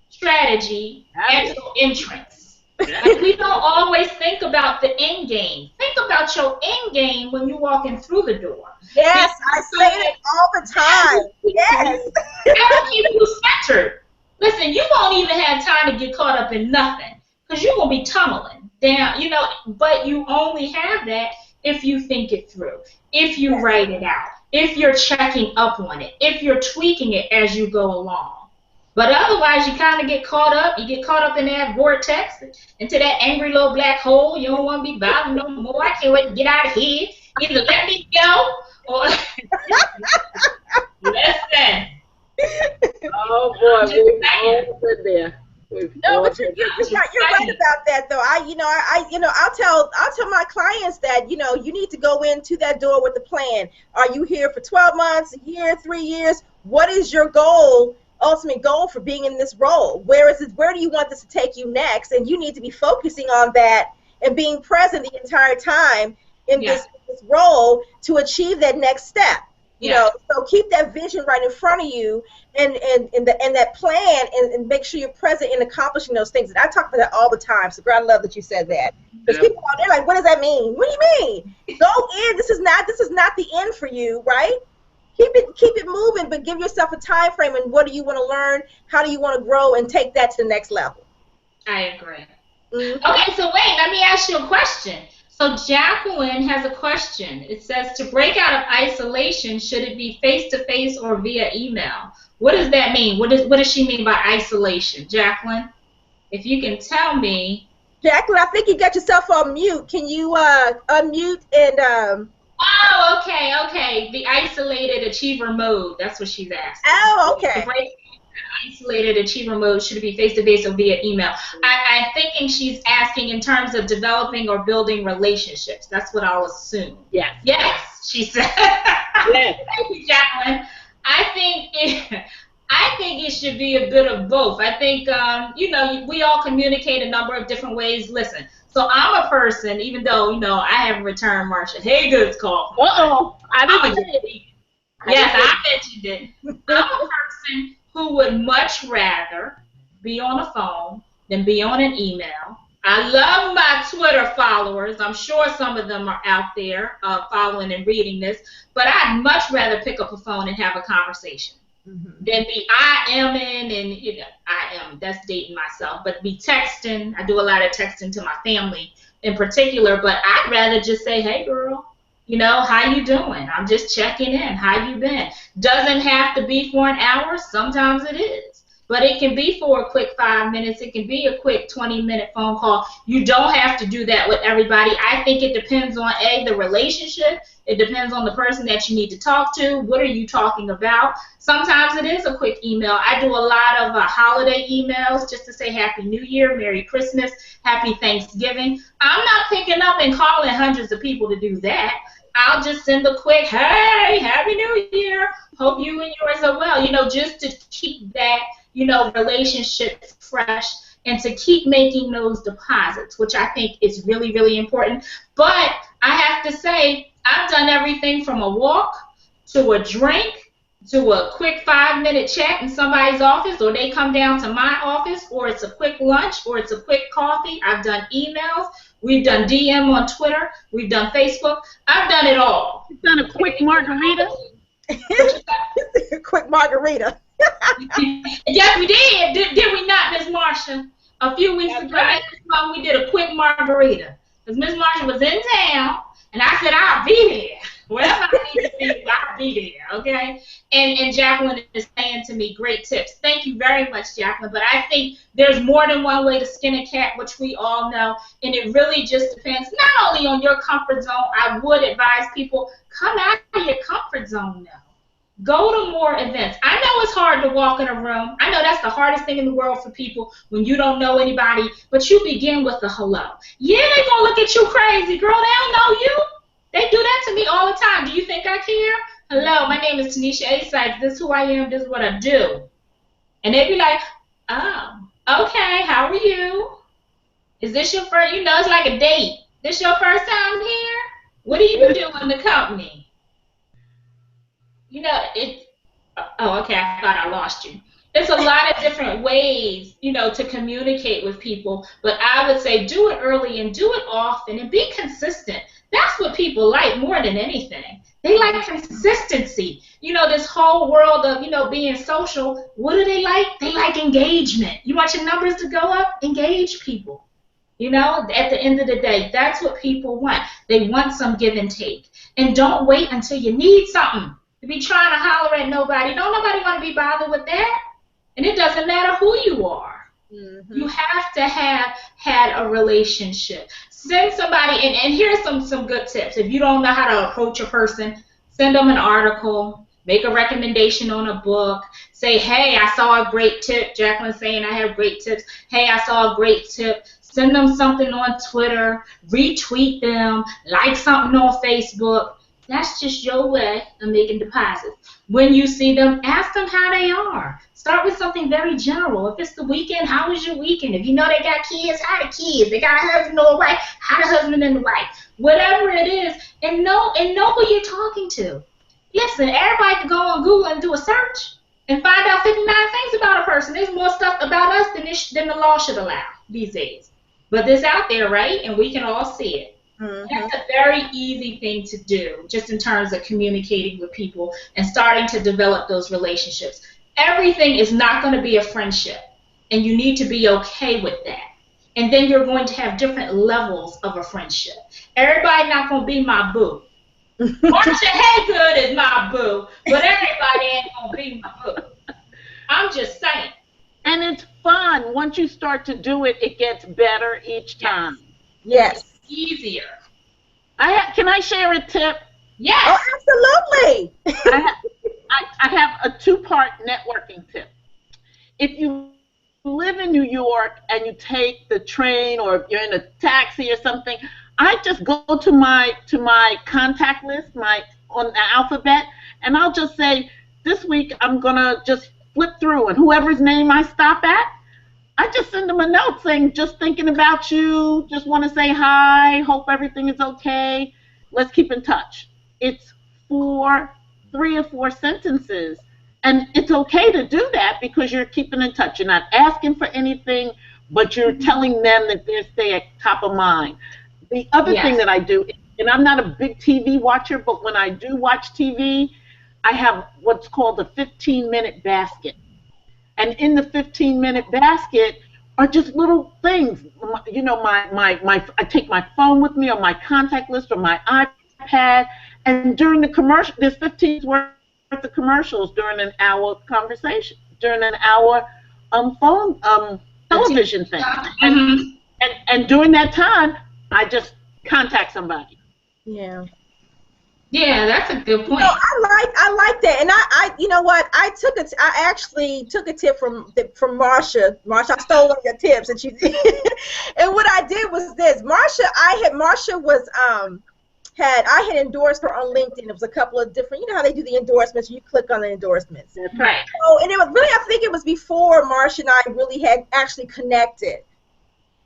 strategy at your entrance. Like, we don't always think about the end game. Think about your end game when you're walking through the door. Yes, I say it all the time. Yes. That'll keep you centered. Listen, you won't even have time to get caught up in nothing because you're going to be tunneling down, but you only have that if you think it through, if you write it out, if you're checking up on it, if you're tweaking it as you go along. But otherwise, you kind of get caught up. You get caught up in that vortex, into that angry little black hole. You don't want to be bothered no more. I can't wait to get out of here. Either let me go or listen. Oh boy, we've all been there. No, but you're right about that though. I'll tell my clients that you need to go into that door with a plan. Are you here for 12 months, a year, 3 years? What is your ultimate goal for being in this role? Where do you want this to take you next? And you need to be focusing on that and being present the entire time in this role to achieve that next step. So keep that vision right in front of you and that plan and make sure you're present in accomplishing those things. And I talk about that all the time. So I love that you said that. Because people out there like, what does that mean? What do you mean? Go in. This is not the end for you, right? Keep it moving, but give yourself a time frame and what do you want to learn? How do you want to grow and take that to the next level? I agree. Mm-hmm. Okay, so wait, let me ask you a question. So Jacqueline has a question. It says, to break out of isolation, should it be face-to-face or via email? What does that mean? What does she mean by isolation? Jacqueline, if you can tell me. Jacqueline, I think you got yourself on mute. Can you unmute and... Oh, okay. The isolated achiever mode. That's what she's asking. Oh, okay. To break isolated achiever mode, should it be face-to-face or via email? I'm thinking she's asking in terms of developing or building relationships. That's what I'll assume. Yes. Yes, she said. Yes. Thank you, Jacqueline. I think it should be a bit of both. I think, we all communicate a number of different ways. Listen, so I'm a person, even though, I haven't returned Marsha Haygood's call. Uh-oh. I didn't get it. Yes, I mentioned it. I'm a person who would much rather be on a phone than be on an email. I love my Twitter followers. I'm sure some of them are out there following and reading this, but I'd much rather pick up a phone and have a conversation than be IMing and, that's dating myself, but be texting. I do a lot of texting to my family in particular, but I'd rather just say, hey, girl, how you doing? I'm just checking in. How you been? Doesn't have to be for an hour. Sometimes it is. but it can be for a quick 5 minutes. It can be a quick 20-minute phone call. You don't have to do that with everybody. I think it depends on the relationship. It depends on the person that you need to talk to. What are you talking about? Sometimes it is a quick email. I do a lot of holiday emails just to say Happy New Year, Merry Christmas, Happy Thanksgiving. I'm not picking up and calling hundreds of people to do that. I'll just send a quick, hey, Happy New Year. Hope you and yours are well. Just to keep that, relationship fresh and to keep making those deposits, which I think is really, really important. But I have to say, I've done everything from a walk to a drink to a quick 5-minute chat in somebody's office, or they come down to my office, or it's a quick lunch, or it's a quick coffee. I've done emails. We've done DM on Twitter. We've done Facebook. I've done it all. You've done a quick margarita? Quick margarita. Yes, we did. Did we not, Miss Marsha? A few weeks ago, right. We did a quick margarita. Because Miss Marsha was in town, and I said, I'll be there. Wherever I need to be, I'll be there, okay? And Jacqueline is saying to me, great tips. Thank you very much, Jacqueline. But I think there's more than one way to skin a cat, which we all know. And it really just depends not only on your comfort zone. I would advise people, come out of your comfort zone now. Go to more events. I know it's hard to walk in a room. I know that's the hardest thing in the world for people when you don't know anybody. But you begin with a hello. Yeah, they're going to look at you crazy, girl. They don't know you. They do that to me all the time. Do you think I care? Hello, my name is Tanisha A. Sykes. This is who I am. This is what I do. And they'd be like, oh, okay, how are you? Is this your first, it's like a date. This your first time here? What do you do in the company? Oh, okay, I thought I lost you. There's a lot of different ways, to communicate with people. But I would say do it early and do it often and be consistent. That's what people like more than anything. They like consistency. This whole world of, being social, what do they like? They like engagement. You want your numbers to go up? Engage people. At the end of the day, that's what people want. They want some give and take. And don't wait until you need something to be trying to holler at nobody. Don't nobody want to be bothered with that. And it doesn't matter who you are. Mm-hmm. You have to have had a relationship. Send somebody, and here's some good tips. If you don't know how to approach a person, send them an article, make a recommendation on a book, say, hey, I saw a great tip. Jacqueline's saying I have great tips. Hey, I saw a great tip. Send them something on Twitter, retweet them, like something on Facebook. That's just your way of making deposits. When you see them, ask them how they are. Start with something very general. If it's the weekend, how was your weekend? If you know they got kids, how the kids? They got a husband or a wife, how the husband and the wife? Whatever it is, and know who you're talking to. Listen, everybody can go on Google and do a search and find out 59 things about a person. There's more stuff about us than the law should allow these days. But it's out there, right? And we can all see it. Mm-hmm. That's a very easy thing to do, just in terms of communicating with people and starting to develop those relationships. Everything is not going to be a friendship, and you need to be okay with that. And then you're going to have different levels of a friendship. Everybody not going to be my boo. Marsha Haygood is my boo, but everybody ain't going to be my boo. I'm just saying. And it's fun. Once you start to do it, it gets better each time. Yes. Easier. Can I share a tip? Yes. Oh, absolutely. I have a two-part networking tip. If you live in New York and you take the train or you're in a taxi or something, I just go to my contact list, on the alphabet, and I'll just say, this week I'm gonna just flip through, and whoever's name I stop at, I just send them a note saying, just thinking about you, just want to say hi, hope everything is okay, let's keep in touch. It's 3 or 4 sentences, and it's okay to do that because you're keeping in touch. You're not asking for anything, but you're telling them that they stay at top of mind. The other thing that I do, and I'm not a big TV watcher, but when I do watch TV, I have what's called a 15-minute basket. And in the 15-minute basket are just little things. I take my phone with me or my contact list or my iPad, and during the commercial, there's 15 worth of commercials during an hour conversation, during an hour phone television thing. And during that time, I just contact somebody. Yeah. Yeah, that's a good point. No, I like that, and I you know what, I actually took a tip from Marsha. Marsha, I stole one of your tips that you did, and what I did was this. Marsha was I had endorsed her on LinkedIn. It was a couple of different, you know how they do the endorsements. You click on the endorsements. That's right. So, and it was really, I think it was before Marsha and I really had actually connected.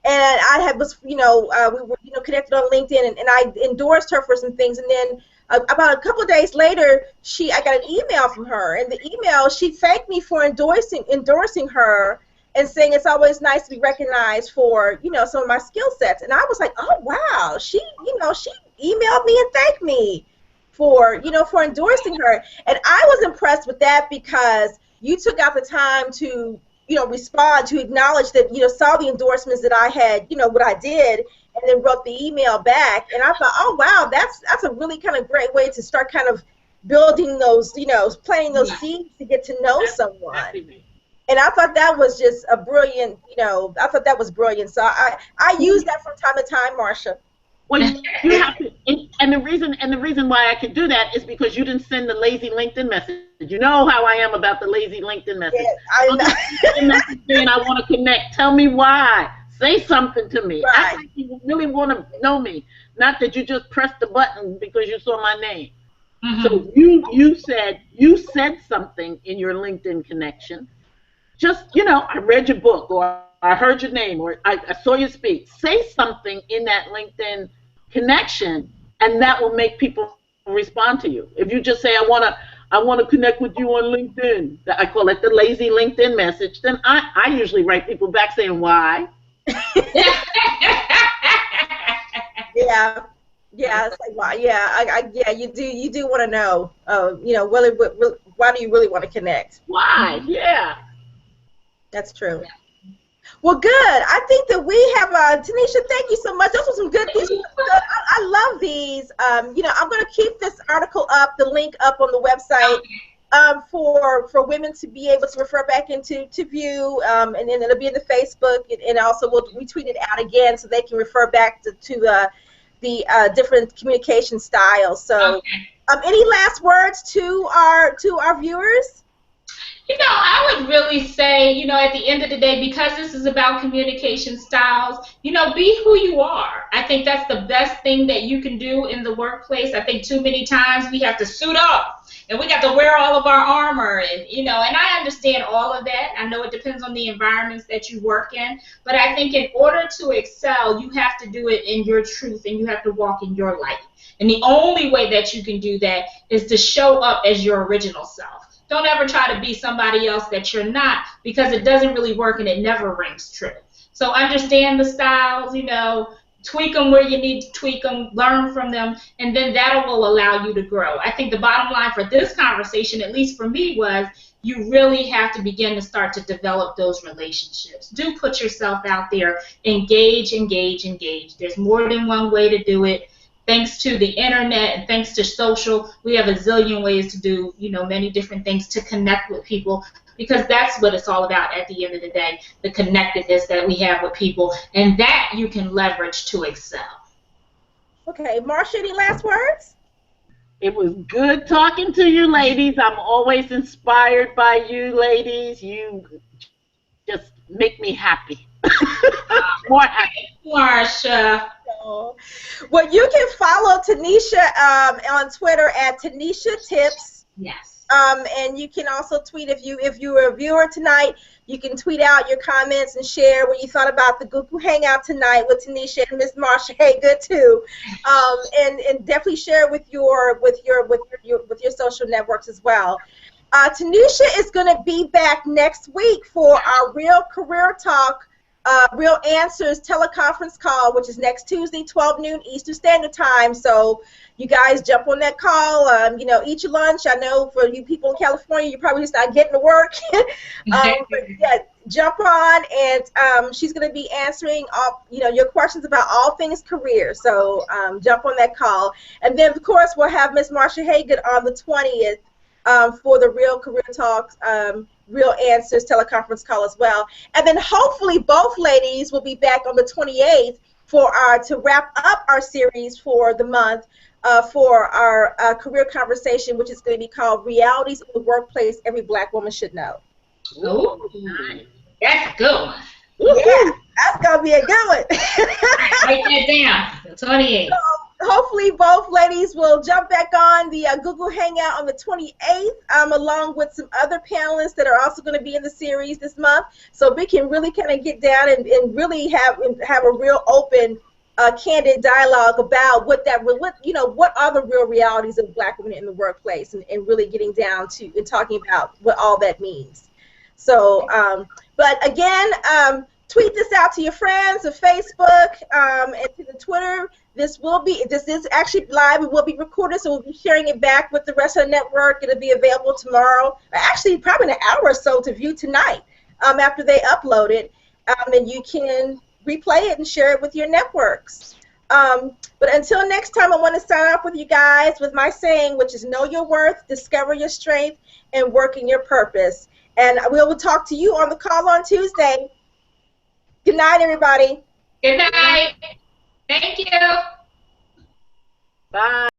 And I was, we were, connected on LinkedIn, and I endorsed her for some things. And then about a couple of days later, I got an email from her. And the email, she thanked me for endorsing her and saying it's always nice to be recognized for, some of my skill sets. And I was like, oh, wow, she emailed me and thanked me for endorsing her. And I was impressed with that because you took out the time to, respond, to acknowledge that, saw the endorsements that I had, what I did, and then wrote the email back. And I thought, oh, wow, that's a really kind of great way to start kind of building those, planting those seeds to get to know someone. And I thought that was just a brilliant, I thought that was brilliant. So I use that from time to time, Marsha. Well, you have to, and the reason why I could do that is because you didn't send the lazy LinkedIn message. You know how I am about the lazy LinkedIn message. Yeah, I know. And I want to connect. Tell me why. Say something to me. Right. Act like you really want to know me. Not that you just pressed the button because you saw my name. Mm-hmm. So you said something in your LinkedIn connection. Just, I read your book, or I heard your name, or I saw you speak. Say something in that LinkedIn connection, and that will make people respond to you. If you just say, I want to connect with you on LinkedIn, I call it the lazy LinkedIn message, then I usually write people back saying why. Yeah, it's like why? Yeah, you do want to know. Why do you really want to connect? Why? Yeah. That's true. Well, good. I think that we have, Tanisha, thank you so much. Those were some good, I love these. I'm going to keep this article up, the link up on the website for women to be able to refer back into to view, and then it'll be in the Facebook, and also we tweet it out again so they can refer back to the different communication styles. So any last words to our viewers? I would really say, at the end of the day, because this is about communication styles, be who you are. I think that's the best thing that you can do in the workplace. I think too many times we have to suit up and we got to wear all of our armor, and and I understand all of that. I know it depends on the environments that you work in, but I think in order to excel, you have to do it in your truth and you have to walk in your light. And the only way that you can do that is to show up as your original self. Don't ever try to be somebody else that you're not, because it doesn't really work and it never rings true. So understand the styles, tweak them where you need to tweak them, learn from them, and then that will allow you to grow. I think the bottom line for this conversation, at least for me, was you really have to begin to start to develop those relationships. Do put yourself out there. Engage. There's more than one way to do it. Thanks to the internet and thanks to social, we have a zillion ways to do, many different things to connect with people, because that's what it's all about at the end of the day, the connectedness that we have with people, and that you can leverage to excel. Okay, Marsha, any last words? It was good talking to you, ladies. I'm always inspired by you, ladies. You just make me happy. More happy. Marsha. Well, you can follow Tanisha on Twitter at Tanisha Tips. Yes. And you can also tweet if you're a viewer tonight. You can tweet out your comments and share what you thought about the Google Hangout tonight with Tanisha and Miss Marsha Haygood too. And definitely share with your social networks as well. Tanisha is going to be back next week for our Real Career Talk. Real Answers teleconference call, which is next Tuesday, 12 noon Eastern Standard Time. So you guys jump on that call. Eat your lunch. I know for you people in California, you're probably just not getting to work. But yeah, jump on, and she's going to be answering all, your questions about all things career. So jump on that call. And then, of course, we'll have Miss Marsha Haygood on the 20th for the Real Career Talks Real Answers teleconference call as well. And then hopefully both ladies will be back on the 28th to wrap up our series for the month for our career conversation, which is going to be called Realities in the Workplace Every Black Woman Should Know. Ooh, that's good. Yeah, that's going to be a good one. Write that down, the 28th. So hopefully both ladies will jump back on the Google Hangout on the 28th, along with some other panelists that are also going to be in the series this month, so we can really kind of get down and really have a real open, candid dialogue about what are the real realities of Black women in the workplace, and really getting down to and talking about what all that means. So, but again, tweet this out to your friends, to Facebook, and to the Twitter. This is actually live. It will be recorded, so we'll be sharing it back with the rest of the network. It'll be available tomorrow, actually probably in an hour or so to view tonight, after they upload it. And you can replay it and share it with your networks. But until next time, I want to sign off with you guys with my saying, which is know your worth, discover your strength, and work in your purpose. And we will talk to you on the call on Tuesday. Good night, everybody. Good night. Thank you. Bye.